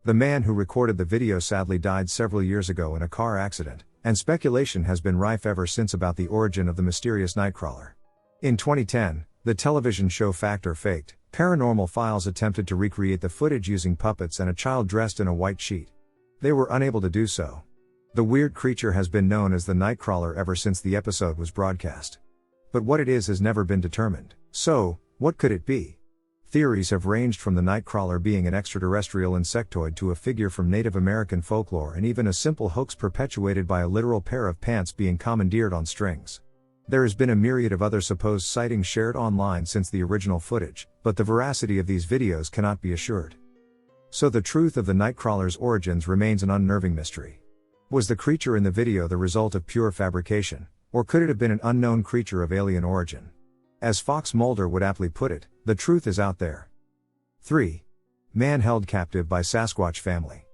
The man who recorded the video sadly died several years ago in a car accident, and speculation has been rife ever since about the origin of the mysterious Nightcrawler. In 2010, the television show Fact or Faked, Paranormal Files attempted to recreate the footage using puppets and a child dressed in a white sheet. They were unable to do so. The weird creature has been known as the Nightcrawler ever since the episode was broadcast. But what it is has never been determined. So, what could it be? Theories have ranged from the Nightcrawler being an extraterrestrial insectoid to a figure from Native American folklore and even a simple hoax perpetuated by a literal pair of pants being commandeered on strings. There has been a myriad of other supposed sightings shared online since the original footage, but the veracity of these videos cannot be assured. So the truth of the Nightcrawler's origins remains an unnerving mystery. Was the creature in the video the result of pure fabrication, or could it have been an unknown creature of alien origin? As Fox Mulder would aptly put it, the truth is out there. 3. Man held captive by Sasquatch family.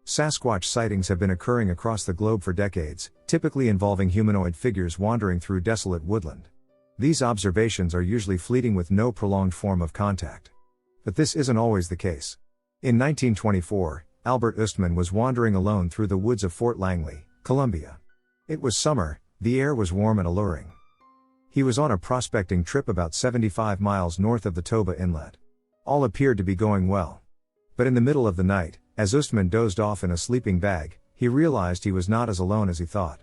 Sasquatch sightings have been occurring across the globe for decades, typically involving humanoid figures wandering through desolate woodland. These observations are usually fleeting with no prolonged form of contact. But this isn't always the case. In 1924, Albert Ostman was wandering alone through the woods of Fort Langley, Columbia. It was summer, the air was warm and alluring. He was on a prospecting trip about 75 miles north of the Toba Inlet. All appeared to be going well. But in the middle of the night, as Ostman dozed off in a sleeping bag, he realized he was not as alone as he thought.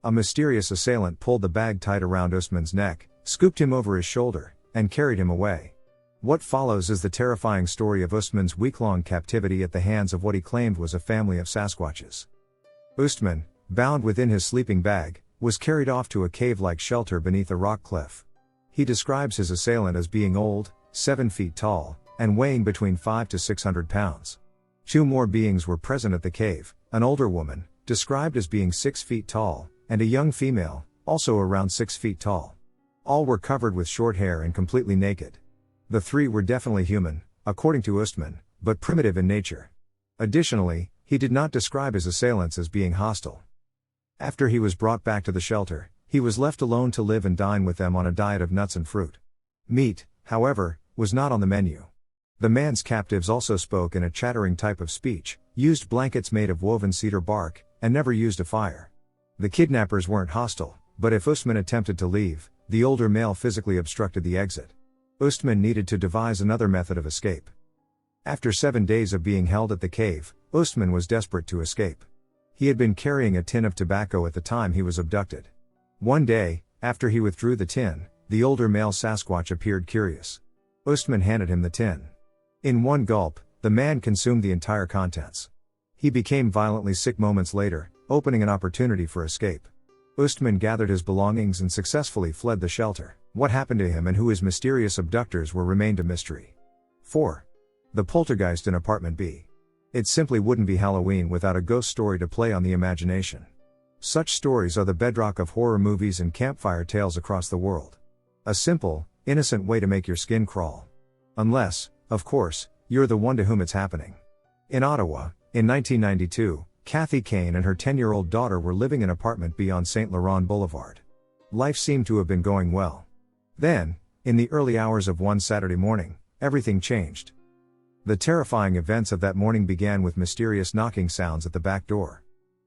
A mysterious assailant pulled the bag tight around Ostman's neck, scooped him over his shoulder, and carried him away. What follows is the terrifying story of Ostman's week-long captivity at the hands of what he claimed was a family of Sasquatches. Ostman, bound within his sleeping bag, was carried off to a cave-like shelter beneath a rock cliff. He describes his assailant as being old, 7 feet tall, and weighing between 500 to 600 pounds. 2 more beings were present at the cave, an older woman, described as being 6 feet tall, and a young female, also around 6 feet tall. All were covered with short hair and completely naked. The 3 were definitely human, according to Ostman, but primitive in nature. Additionally, he did not describe his assailants as being hostile. After he was brought back to the shelter, he was left alone to live and dine with them on a diet of nuts and fruit. Meat, however, was not on the menu. The man's captives also spoke in a chattering type of speech, used blankets made of woven cedar bark, and never used a fire. The kidnappers weren't hostile, but if Ostman attempted to leave, the older male physically obstructed the exit. Ostman needed to devise another method of escape. After 7 days of being held at the cave, Ostman was desperate to escape. He had been carrying a tin of tobacco at the time he was abducted. One day, after he withdrew the tin, the older male Sasquatch appeared curious. Ostman handed him the tin. In one gulp, the man consumed the entire contents. He became violently sick moments later, opening an opportunity for escape. Ustman gathered his belongings and successfully fled the shelter. What happened to him and who his mysterious abductors were remained a mystery. 4. The Poltergeist in Apartment B. It simply wouldn't be Halloween without a ghost story to play on the imagination. Such stories are the bedrock of horror movies and campfire tales across the world. A simple, innocent way to make your skin crawl. Unless, of course, you're the one to whom it's happening. In Ottawa, in 1992, Kathy Kane and her 10-year-old daughter were living in Apartment B on St. Laurent Boulevard. Life seemed to have been going well. Then, in the early hours of one Saturday morning, everything changed. The terrifying events of that morning began with mysterious knocking sounds at the back door.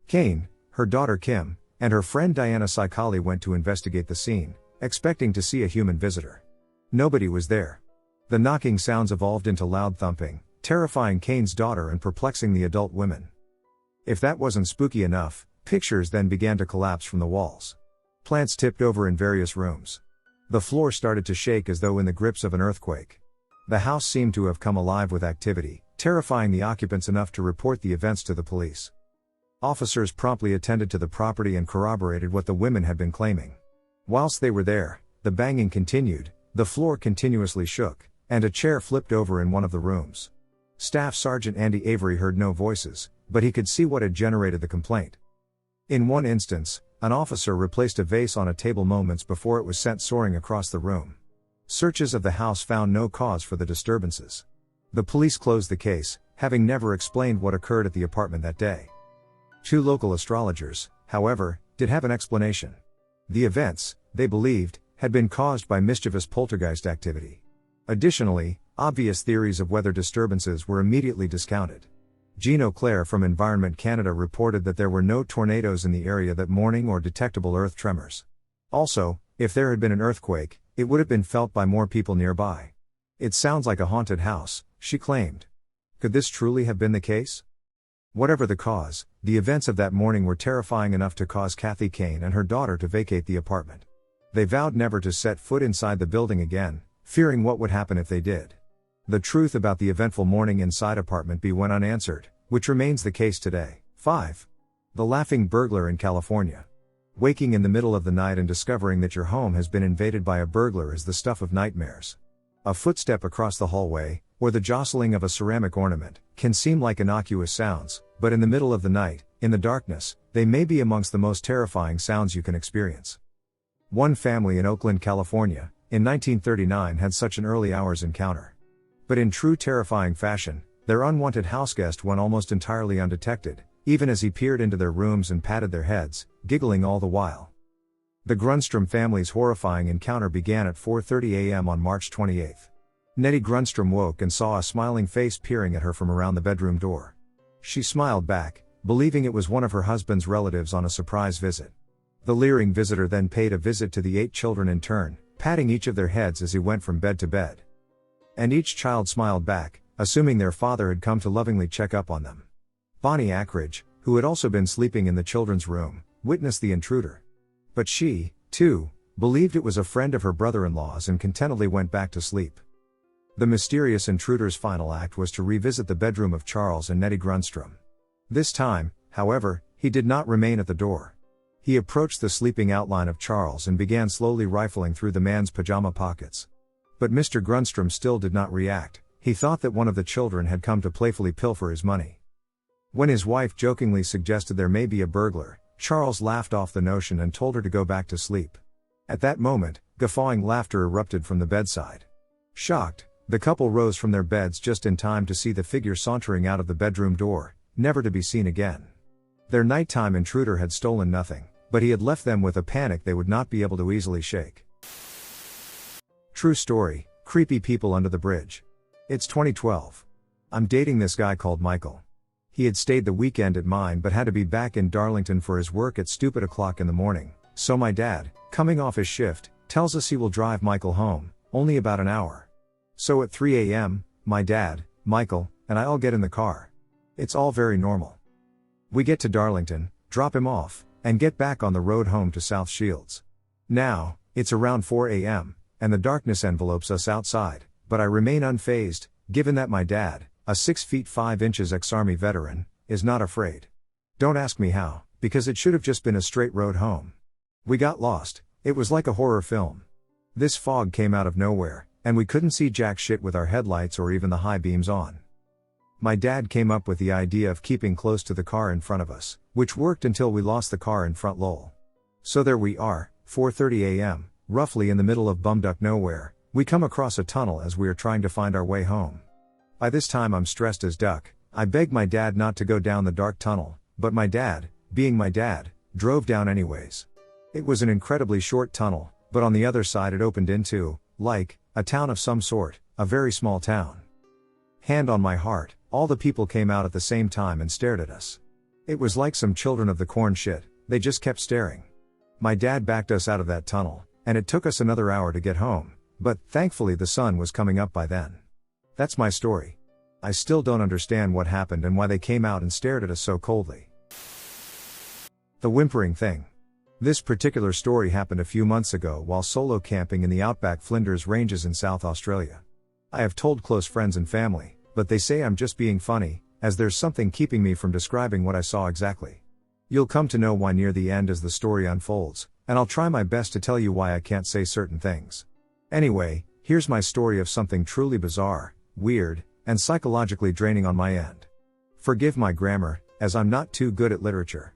Kane, her daughter Kim, and her friend Diana Saikali went to investigate the scene, expecting to see a human visitor. Nobody was there. The knocking sounds evolved into loud thumping, terrifying Kane's daughter and perplexing the adult women. If that wasn't spooky enough, pictures then began to collapse from the walls. Plants tipped over in various rooms. The floor started to shake as though in the grips of an earthquake. The house seemed to have come alive with activity, terrifying the occupants enough to report the events to the police. Officers promptly attended to the property and corroborated what the women had been claiming. Whilst they were there, the banging continued, the floor continuously shook, and a chair flipped over in one of the rooms. Staff Sergeant Andy Avery heard no voices, but he could see what had generated the complaint. In one instance, an officer replaced a vase on a table moments before it was sent soaring across the room. Searches of the house found no cause for the disturbances. The police closed the case, having never explained what occurred at the apartment that day. 2 local astrologers, however, did have an explanation. The events, they believed, had been caused by mischievous poltergeist activity. Additionally, obvious theories of weather disturbances were immediately discounted. Jean Auclair from Environment Canada reported that there were no tornadoes in the area that morning or detectable earth tremors. Also, if there had been an earthquake, it would have been felt by more people nearby. It sounds like a haunted house, she claimed. Could this truly have been the case? Whatever the cause, the events of that morning were terrifying enough to cause Kathy Kane and her daughter to vacate the apartment. They vowed never to set foot inside the building again, fearing what would happen if they did. The truth about the eventful morning inside Apartment B went unanswered, which remains the case today. 5. The Laughing Burglar in California. Waking in the middle of the night and discovering that your home has been invaded by a burglar is the stuff of nightmares. A footstep across the hallway, or the jostling of a ceramic ornament, can seem like innocuous sounds, but in the middle of the night, in the darkness, they may be amongst the most terrifying sounds you can experience. One family in Oakland, California, in 1939 had such an early hours encounter. But in true terrifying fashion, their unwanted houseguest went almost entirely undetected, even as he peered into their rooms and patted their heads, giggling all the while. The Grunstrom family's horrifying encounter began at 4:30 a.m. on March 28. Nettie Grunstrom woke and saw a smiling face peering at her from around the bedroom door. She smiled back, believing it was one of her husband's relatives on a surprise visit. The leering visitor then paid a visit to the 8 children in turn, patting each of their heads as he went from bed to bed. And each child smiled back, assuming their father had come to lovingly check up on them. Bonnie Ackridge, who had also been sleeping in the children's room, witnessed the intruder. But she, too, believed it was a friend of her brother-in-law's and contentedly went back to sleep. The mysterious intruder's final act was to revisit the bedroom of Charles and Nettie Grunstrom. This time, however, he did not remain at the door. He approached the sleeping outline of Charles and began slowly rifling through the man's pajama pockets. But Mr. Grunstrom still did not react. He thought that one of the children had come to playfully pilfer his money. When his wife jokingly suggested there may be a burglar, Charles laughed off the notion and told her to go back to sleep. At that moment, guffawing laughter erupted from the bedside. Shocked, the couple rose from their beds just in time to see the figure sauntering out of the bedroom door, never to be seen again. Their nighttime intruder had stolen nothing, but he had left them with a panic they would not be able to easily shake. True story, creepy people under the bridge. It's 2012. I'm dating this guy called Michael. He had stayed the weekend at mine but had to be back in Darlington for his work at stupid o'clock in the morning, so my dad, coming off his shift, tells us he will drive Michael home, only about an hour. So at 3 a.m., my dad, Michael, and I all get in the car. It's all very normal. We get to Darlington, drop him off, and get back on the road home to South Shields. Now, it's around 4 a.m., and the darkness envelopes us outside, but I remain unfazed, given that my dad, a 6 feet 5 inches ex-Army veteran, is not afraid. Don't ask me how, because it should have just been a straight road home. We got lost, it was like a horror film. This fog came out of nowhere, and we couldn't see jack shit with our headlights or even the high beams on. My dad came up with the idea of keeping close to the car in front of us, which worked until we lost the car in front lol. So there we are, 4:30 a.m., roughly in the middle of bumduck nowhere. We come across a tunnel as we are trying to find our way home. By this time I'm stressed as duck. I begged my dad not to go down the dark tunnel, but my dad, being my dad, drove down anyways. It was an incredibly short tunnel, but on the other side it opened into, like, a town of some sort, a very small town. Hand on my heart, all the people came out at the same time and stared at us. It was like some children of the corn shit, they just kept staring. My dad backed us out of that tunnel, and it took us another hour to get home, but thankfully the sun was coming up by then. That's my story. I still don't understand what happened and why they came out and stared at us so coldly. The whimpering thing. This particular story happened a few months ago while solo camping in the outback Flinders Ranges in South Australia. I have told close friends and family, but they say I'm just being funny, as there's something keeping me from describing what I saw exactly. You'll come to know why near the end as the story unfolds, and I'll try my best to tell you why I can't say certain things. Anyway, here's my story of something truly bizarre, weird, and psychologically draining on my end. Forgive my grammar, as I'm not too good at literature.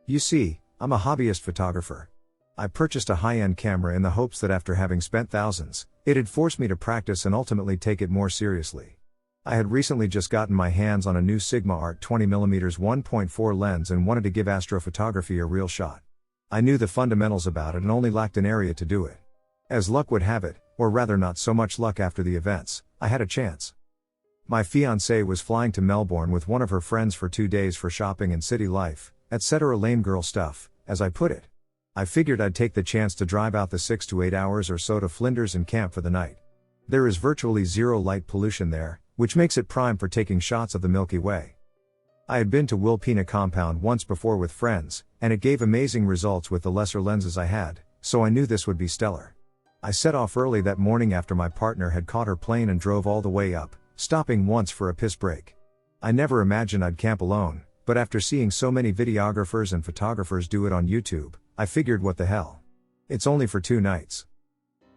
You see, I'm a hobbyist photographer. I purchased a high-end camera in the hopes that after having spent thousands, it'd force me to practice and ultimately take it more seriously. I had recently just gotten my hands on a new Sigma Art 20mm 1.4 lens and wanted to give astrophotography a real shot. I knew the fundamentals about it and only lacked an area to do it. As luck would have it, or rather not so much luck after the events, I had a chance. My fiancée was flying to Melbourne with one of her friends for 2 days for shopping and city life, etc. lame girl stuff, as I put it. I figured I'd take the chance to drive out the 6 to 8 hours or so to Flinders and camp for the night. There is virtually zero light pollution there, which makes it prime for taking shots of the Milky Way. I had been to Wilpena compound once before with friends, and it gave amazing results with the lesser lenses I had, so I knew this would be stellar. I set off early that morning after my partner had caught her plane and drove all the way up, stopping once for a piss break. I never imagined I'd camp alone, but after seeing so many videographers and photographers do it on YouTube, I figured what the hell. It's only for 2 nights.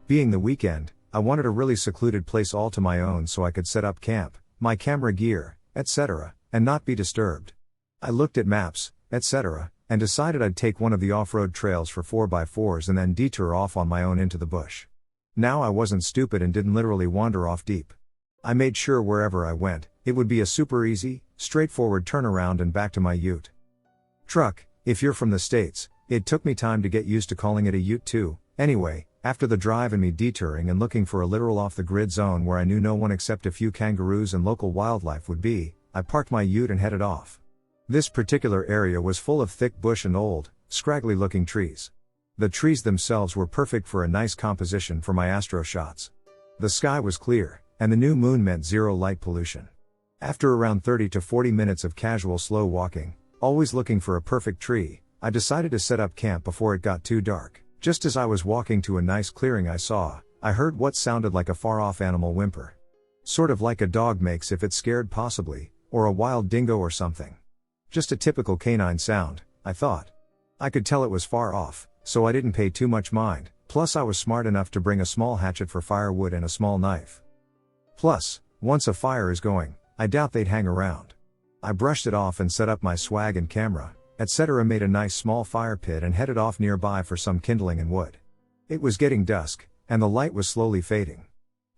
Being the weekend, I wanted a really secluded place all to my own so I could set up camp, my camera gear, etc., and not be disturbed. I looked at maps, etc., and decided I'd take one of the off-road trails for 4x4s and then detour off on my own into the bush. Now I wasn't stupid and didn't literally wander off deep. I made sure wherever I went, it would be a super easy, straightforward turnaround and back to my ute. Truck, if you're from the States, it took me time to get used to calling it a ute too. Anyway, after the drive and me detouring and looking for a literal off-the-grid zone where I knew no one except a few kangaroos and local wildlife would be, I parked my ute and headed off. This particular area was full of thick bush and old, scraggly-looking trees. The trees themselves were perfect for a nice composition for my astro shots. The sky was clear, and the new moon meant zero light pollution. After around 30 to 40 minutes of casual slow walking, always looking for a perfect tree, I decided to set up camp before it got too dark. Just as I was walking to a nice clearing I heard what sounded like a far-off animal whimper. Sort of like a dog makes if it's scared possibly, or a wild dingo or something. Just a typical canine sound, I thought. I could tell it was far off, so I didn't pay too much mind, plus I was smart enough to bring a small hatchet for firewood and a small knife. Plus, once a fire is going, I doubt they'd hang around. I brushed it off and set up my swag and camera, etc. Made a nice small fire pit and headed off nearby for some kindling and wood. It was getting dusk, and the light was slowly fading.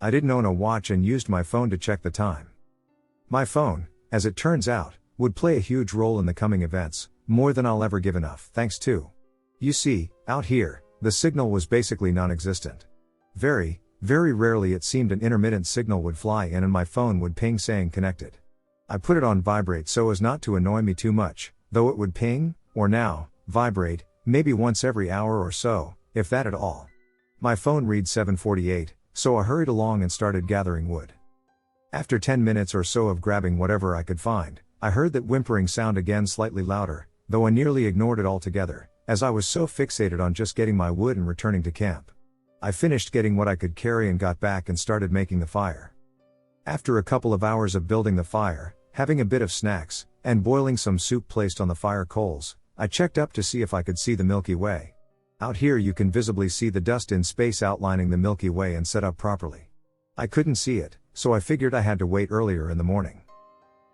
I didn't own a watch and used my phone to check the time. My phone, as it turns out, would play a huge role in the coming events, more than I'll ever give enough thanks to. You see, out here, the signal was basically non-existent. Very, very rarely it seemed an intermittent signal would fly in and my phone would ping saying connected. I put it on vibrate so as not to annoy me too much, though it would ping, or now, vibrate, maybe once every hour or so, if that at all. My phone reads 7:48, so I hurried along and started gathering wood. After 10 minutes or so of grabbing whatever I could find, I heard that whimpering sound again slightly louder, though I nearly ignored it altogether, as I was so fixated on just getting my wood and returning to camp. I finished getting what I could carry and got back and started making the fire. After a couple of hours of building the fire, having a bit of snacks, and boiling some soup placed on the fire coals, I checked up to see if I could see the Milky Way. Out here you can visibly see the dust in space outlining the Milky Way and set up properly. I couldn't see it, so I figured I had to wait earlier in the morning.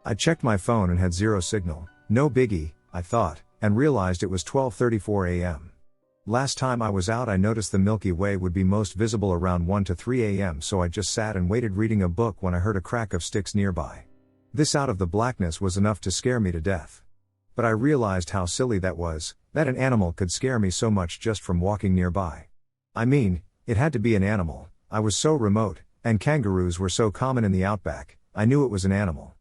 I checked my phone and had zero signal. No biggie, I thought, and realized it was 12:34 a.m. Last time I was out I noticed the Milky Way would be most visible around 1 to 3 a.m. so I just sat and waited reading a book when I heard a crack of sticks nearby. This out of the blackness was enough to scare me to death. But I realized how silly that was, that an animal could scare me so much just from walking nearby. I mean, it had to be an animal, I was so remote, and kangaroos were so common in the outback, I knew it was an animal.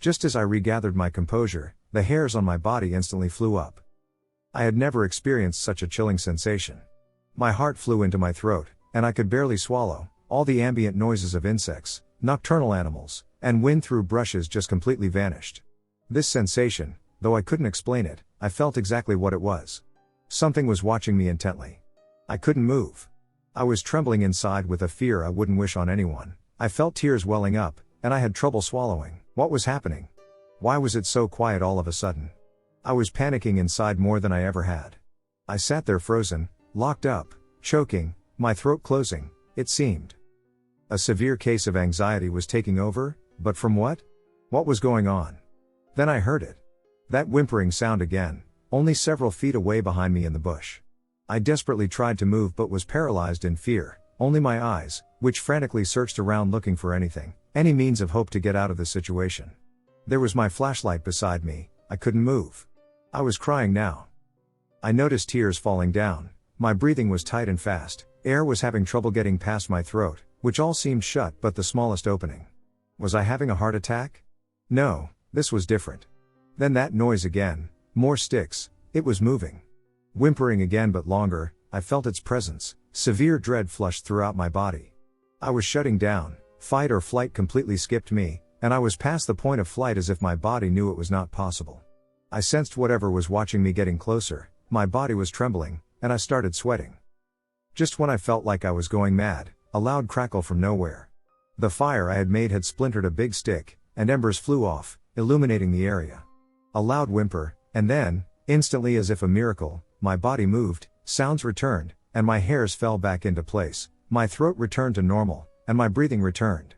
Just as I regathered my composure, the hairs on my body instantly flew up. I had never experienced such a chilling sensation. My heart flew into my throat, and I could barely swallow. All the ambient noises of insects, nocturnal animals, and wind through brushes just completely vanished. This sensation, though I couldn't explain it, I felt exactly what it was. Something was watching me intently. I couldn't move. I was trembling inside with a fear I wouldn't wish on anyone. I felt tears welling up, and I had trouble swallowing. What was happening? Why was it so quiet all of a sudden? I was panicking inside more than I ever had. I sat there frozen, locked up, choking, my throat closing, it seemed. A severe case of anxiety was taking over, but from what? What was going on? Then I heard it. That whimpering sound again, only several feet away behind me in the bush. I desperately tried to move but was paralyzed in fear, only my eyes, which frantically searched around looking for anything, any means of hope to get out of the situation. There was my flashlight beside me, I couldn't move. I was crying now. I noticed tears falling down, my breathing was tight and fast, air was having trouble getting past my throat, which all seemed shut but the smallest opening. Was I having a heart attack? No, this was different. Then that noise again, more sticks, it was moving. Whimpering again but longer, I felt its presence, severe dread flushed throughout my body. I was shutting down, fight or flight completely skipped me, and I was past the point of flight as if my body knew it was not possible. I sensed whatever was watching me getting closer, my body was trembling, and I started sweating. Just when I felt like I was going mad, a loud crackle from nowhere. The fire I had made had splintered a big stick, and embers flew off, illuminating the area. A loud whimper, and then, instantly as if a miracle, my body moved, sounds returned, and my hairs fell back into place, my throat returned to normal, and my breathing returned.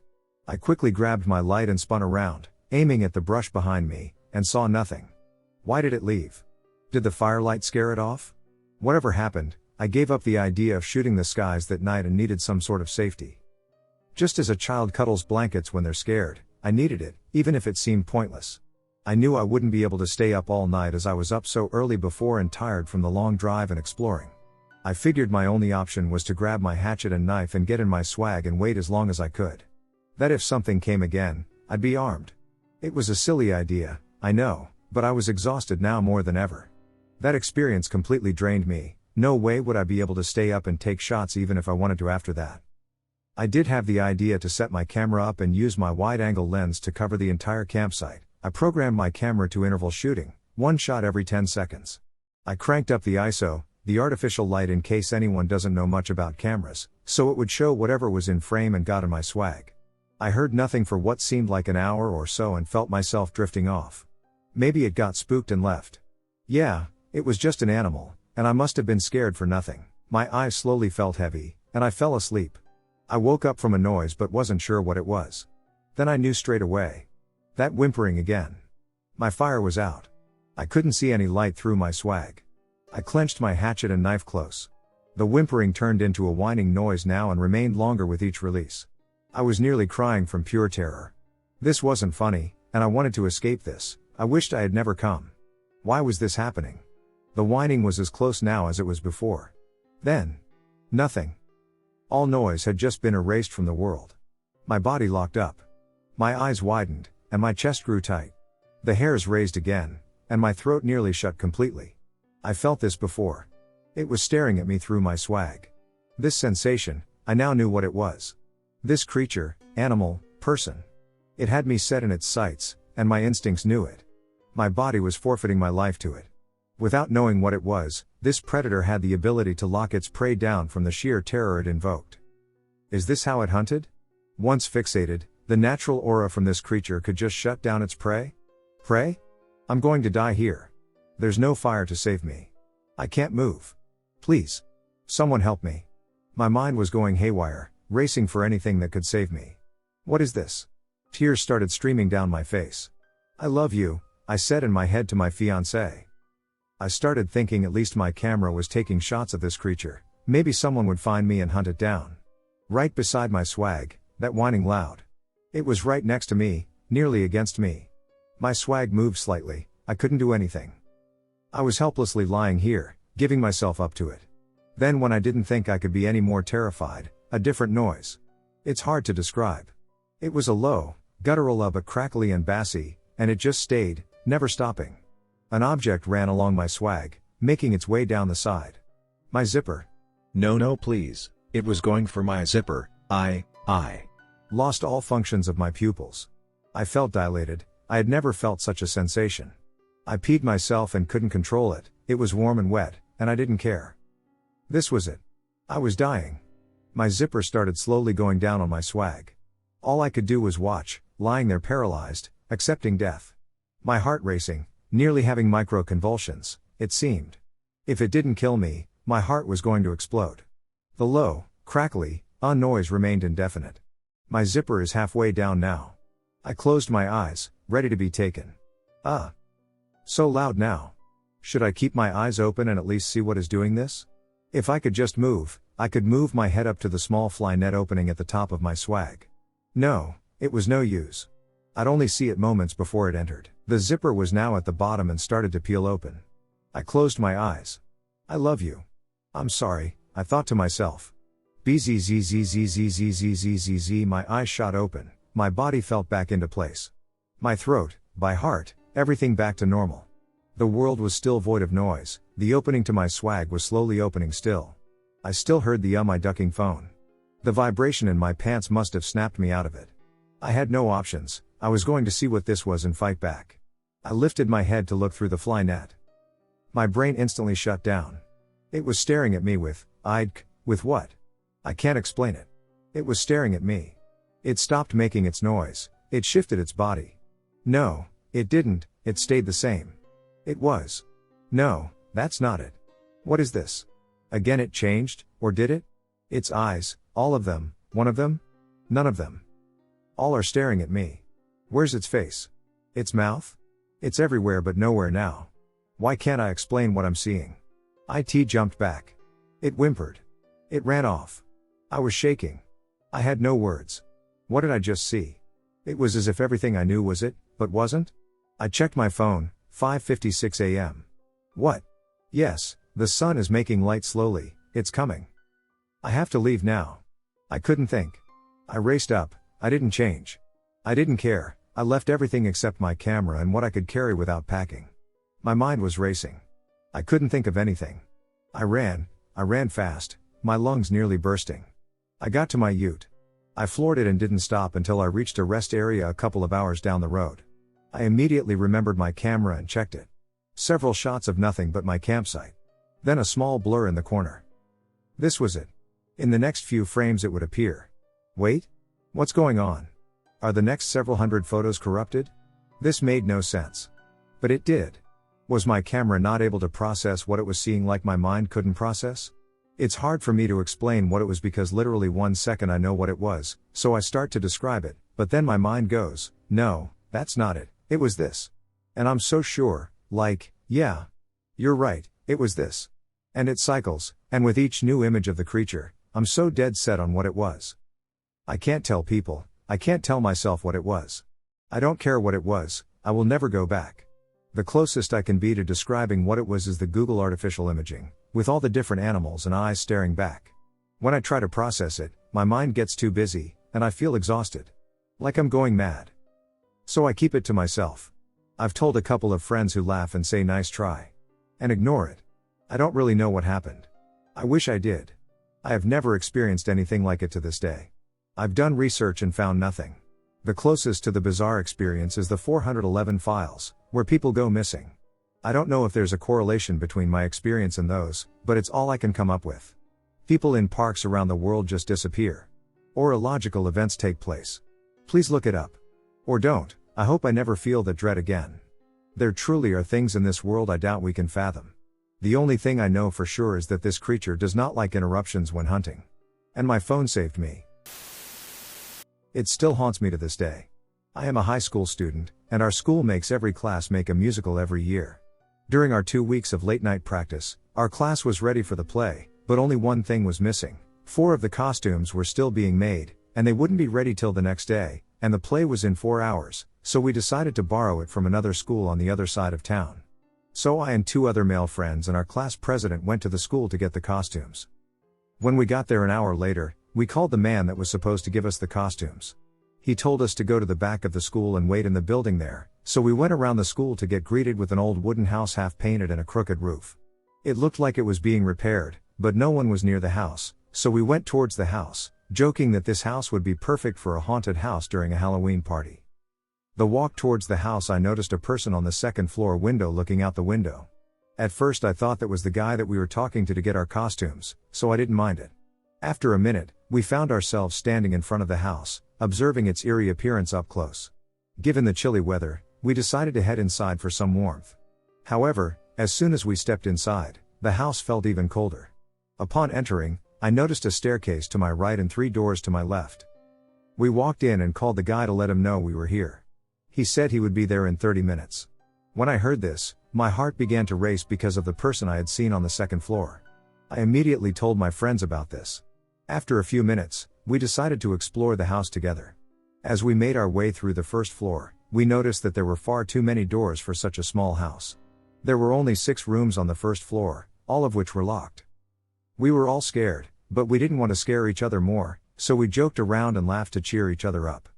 I quickly grabbed my light and spun around, aiming at the brush behind me, and saw nothing. Why did it leave? Did the firelight scare it off? Whatever happened, I gave up the idea of shooting the skies that night and needed some sort of safety. Just as a child cuddles blankets when they're scared, I needed it, even if it seemed pointless. I knew I wouldn't be able to stay up all night as I was up so early before and tired from the long drive and exploring. I figured my only option was to grab my hatchet and knife and get in my swag and wait as long as I could. That if something came again, I'd be armed. It was a silly idea, I know, but I was exhausted now more than ever. That experience completely drained me, no way would I be able to stay up and take shots even if I wanted to after that. I did have the idea to set my camera up and use my wide-angle lens to cover the entire campsite. I programmed my camera to interval shooting, one shot every 10 seconds. I cranked up the ISO, the artificial light in case anyone doesn't know much about cameras, so it would show whatever was in frame and got in my swag. I heard nothing for what seemed like an hour or so and felt myself drifting off. Maybe it got spooked and left. Yeah, it was just an animal, and I must have been scared for nothing. My eyes slowly felt heavy, and I fell asleep. I woke up from a noise but wasn't sure what it was. Then I knew straight away. That whimpering again. My fire was out. I couldn't see any light through my swag. I clenched my hatchet and knife close. The whimpering turned into a whining noise now and remained longer with each release. I was nearly crying from pure terror. This wasn't funny, and I wanted to escape this. I wished I had never come. Why was this happening? The whining was as close now as it was before. Then, nothing. All noise had just been erased from the world. My body locked up. My eyes widened, and my chest grew tight. The hairs raised again, and my throat nearly shut completely. I felt this before. It was staring at me through my swag. This sensation, I now knew what it was. This creature, animal, person. It had me set in its sights, and my instincts knew it. My body was forfeiting my life to it. Without knowing what it was, this predator had the ability to lock its prey down from the sheer terror it invoked. Is this how it hunted? Once fixated, the natural aura from this creature could just shut down its prey? Prey? I'm going to die here. There's no fire to save me. I can't move. Please. Someone help me. My mind was going haywire, racing for anything that could save me. What is this? Tears started streaming down my face. I love you, I said in my head to my fiancée. I started thinking at least my camera was taking shots of this creature. Maybe someone would find me and hunt it down. Right beside my swag, that whining loud. It was right next to me, nearly against me. My swag moved slightly, I couldn't do anything. I was helplessly lying here, giving myself up to it. Then when I didn't think I could be any more terrified, a different noise. It's hard to describe. It was a low, guttural but crackly and bassy, and it just stayed, never stopping. An object ran along my swag, making its way down the side. My zipper. No please, it was going for my zipper. I Lost all functions of my pupils. I felt dilated, I had never felt such a sensation. I peed myself and couldn't control it, it was warm and wet, and I didn't care. This was it. I was dying. My zipper started slowly going down on my swag. All I could do was watch, lying there paralyzed, accepting death. My heart racing, nearly having micro-convulsions, it seemed. If it didn't kill me, my heart was going to explode. The low, crackly, noise remained indefinite. My zipper is halfway down now. I closed my eyes, ready to be taken. So loud now. Should I keep my eyes open and at least see what is doing this? If I could just move, I could move my head up to the small fly net opening at the top of my swag. No, it was no use. I'd only see it moments before it entered. The zipper was now at the bottom and started to peel open. I closed my eyes. I love you. I'm sorry, I thought to myself. Bzzzzzzzzzzzzzzz. My eyes shot open, my body felt back into place. My throat, by heart, everything back to normal. The world was still void of noise, the opening to my swag was slowly opening still. I still heard the my ducking phone. The vibration in my pants must have snapped me out of it. I had no options, I was going to see what this was and fight back. I lifted my head to look through the fly net. My brain instantly shut down. It was staring at me with what? I can't explain it. It was staring at me. It stopped making its noise, it shifted its body. No, it didn't, it stayed the same. It was. No, that's not it. What is this? Again it changed, or did it? Its eyes, all of them, one of them? None of them. All are staring at me. Where's its face? Its mouth? It's everywhere but nowhere now. Why can't I explain what I'm seeing? It jumped back. It whimpered. It ran off. I was shaking. I had no words. What did I just see? It was as if everything I knew was it, but wasn't? I checked my phone, 5:56 a.m. What? Yes, the sun is making light slowly, it's coming. I have to leave now. I couldn't think. I raced up, I didn't change. I didn't care, I left everything except my camera and what I could carry without packing. My mind was racing. I couldn't think of anything. I ran fast, my lungs nearly bursting. I got to my ute. I floored it and didn't stop until I reached a rest area a couple of hours down the road. I immediately remembered my camera and checked it. Several shots of nothing but my campsite. Then a small blur in the corner. This was it. In the next few frames it would appear. Wait? What's going on? Are the next several hundred photos corrupted? This made no sense. But it did. Was my camera not able to process what it was seeing like my mind couldn't process? It's hard for me to explain what it was because literally 1 second I know what it was, so I start to describe it, but then my mind goes, no, that's not it, it was this. And I'm so sure, yeah. You're right, it was this. And it cycles, and with each new image of the creature, I'm so dead set on what it was. I can't tell people, I can't tell myself what it was. I don't care what it was, I will never go back. The closest I can be to describing what it was is the Google artificial imaging, with all the different animals and eyes staring back. When I try to process it, my mind gets too busy, and I feel exhausted. Like I'm going mad. So I keep it to myself. I've told a couple of friends who laugh and say nice try. And ignore it. I don't really know what happened. I wish I did. I have never experienced anything like it to this day. I've done research and found nothing. The closest to the bizarre experience is the 411 files, where people go missing. I don't know if there's a correlation between my experience and those, but it's all I can come up with. People in parks around the world just disappear. Or illogical events take place. Please look it up. Or don't, I hope I never feel that dread again. There truly are things in this world I doubt we can fathom. The only thing I know for sure is that this creature does not like interruptions when hunting. And my phone saved me. It still haunts me to this day. I am a high school student, and our school makes every class make a musical every year. During our 2 weeks of late night practice, our class was ready for the play, but only one thing was missing. 4 of the costumes were still being made, and they wouldn't be ready till the next day, and the play was in 4 hours, so we decided to borrow it from another school on the other side of town. So I and 2 other male friends and our class president went to the school to get the costumes. When we got there an hour later, we called the man that was supposed to give us the costumes. He told us to go to the back of the school and wait in the building there, so we went around the school to get greeted with an old wooden house half painted and a crooked roof. It looked like it was being repaired, but no one was near the house, so we went towards the house, joking that this house would be perfect for a haunted house during a Halloween party. The walk towards the house, I noticed a person on the second floor window looking out the window. At first I thought that was the guy that we were talking to get our costumes, so I didn't mind it. After a minute, we found ourselves standing in front of the house, observing its eerie appearance up close. Given the chilly weather, we decided to head inside for some warmth. However, as soon as we stepped inside, the house felt even colder. Upon entering, I noticed a staircase to my right and 3 doors to my left. We walked in and called the guy to let him know we were here. He said he would be there in 30 minutes. When I heard this, my heart began to race because of the person I had seen on the second floor. I immediately told my friends about this. After a few minutes, we decided to explore the house together. As we made our way through the first floor, we noticed that there were far too many doors for such a small house. There were only 6 rooms on the first floor, all of which were locked. We were all scared, but we didn't want to scare each other more, so we joked around and laughed to cheer each other up.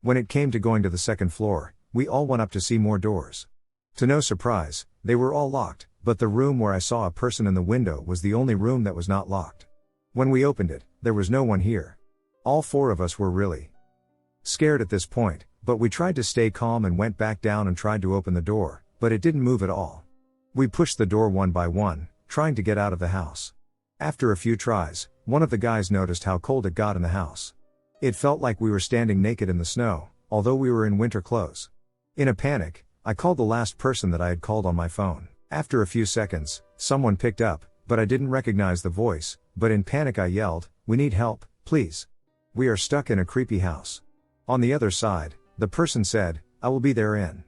When it came to going to the second floor, we all went up to see more doors. To no surprise, they were all locked, but the room where I saw a person in the window was the only room that was not locked. When we opened it, there was no one here. All 4 of us were really scared at this point, but we tried to stay calm and went back down and tried to open the door, but it didn't move at all. We pushed the door one by one, trying to get out of the house. After a few tries, one of the guys noticed how cold it got in the house. It felt like we were standing naked in the snow, although we were in winter clothes. In a panic, I called the last person that I had called on my phone. After a few seconds, someone picked up, but I didn't recognize the voice, but in panic I yelled, "We need help, please. We are stuck in a creepy house." On the other side, the person said, "I will be there in."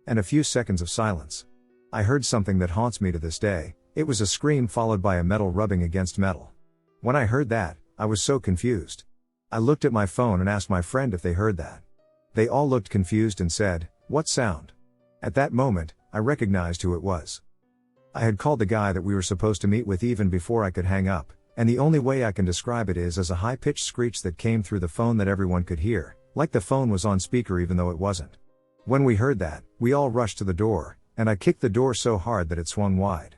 And a few seconds of silence. I heard something that haunts me to this day. It was a scream followed by a metal rubbing against metal. When I heard that, I was so confused. I looked at my phone and asked my friend if they heard that. They all looked confused and said, "What sound?" At that moment, I recognized who it was. I had called the guy that we were supposed to meet with even before I could hang up, and the only way I can describe it is as a high-pitched screech that came through the phone that everyone could hear, like the phone was on speaker even though it wasn't. When we heard that, we all rushed to the door, and I kicked the door so hard that it swung wide.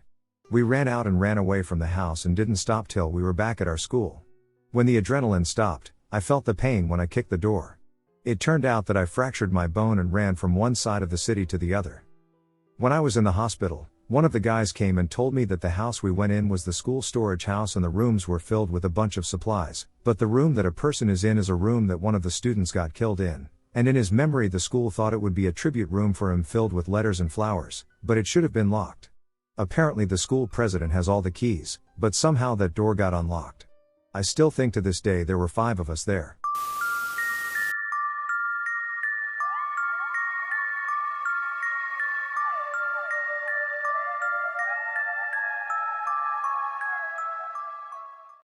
We ran out and ran away from the house and didn't stop till we were back at our school. When the adrenaline stopped, I felt the pain when I kicked the door. It turned out that I fractured my bone and ran from one side of the city to the other. When I was in the hospital, one of the guys came and told me that the house we went in was the school storage house and the rooms were filled with a bunch of supplies, but the room that a person is in is a room that one of the students got killed in, and in his memory the school thought it would be a tribute room for him filled with letters and flowers, but it should have been locked. Apparently the school president has all the keys, but somehow that door got unlocked. I still think to this day there were 5 of us there.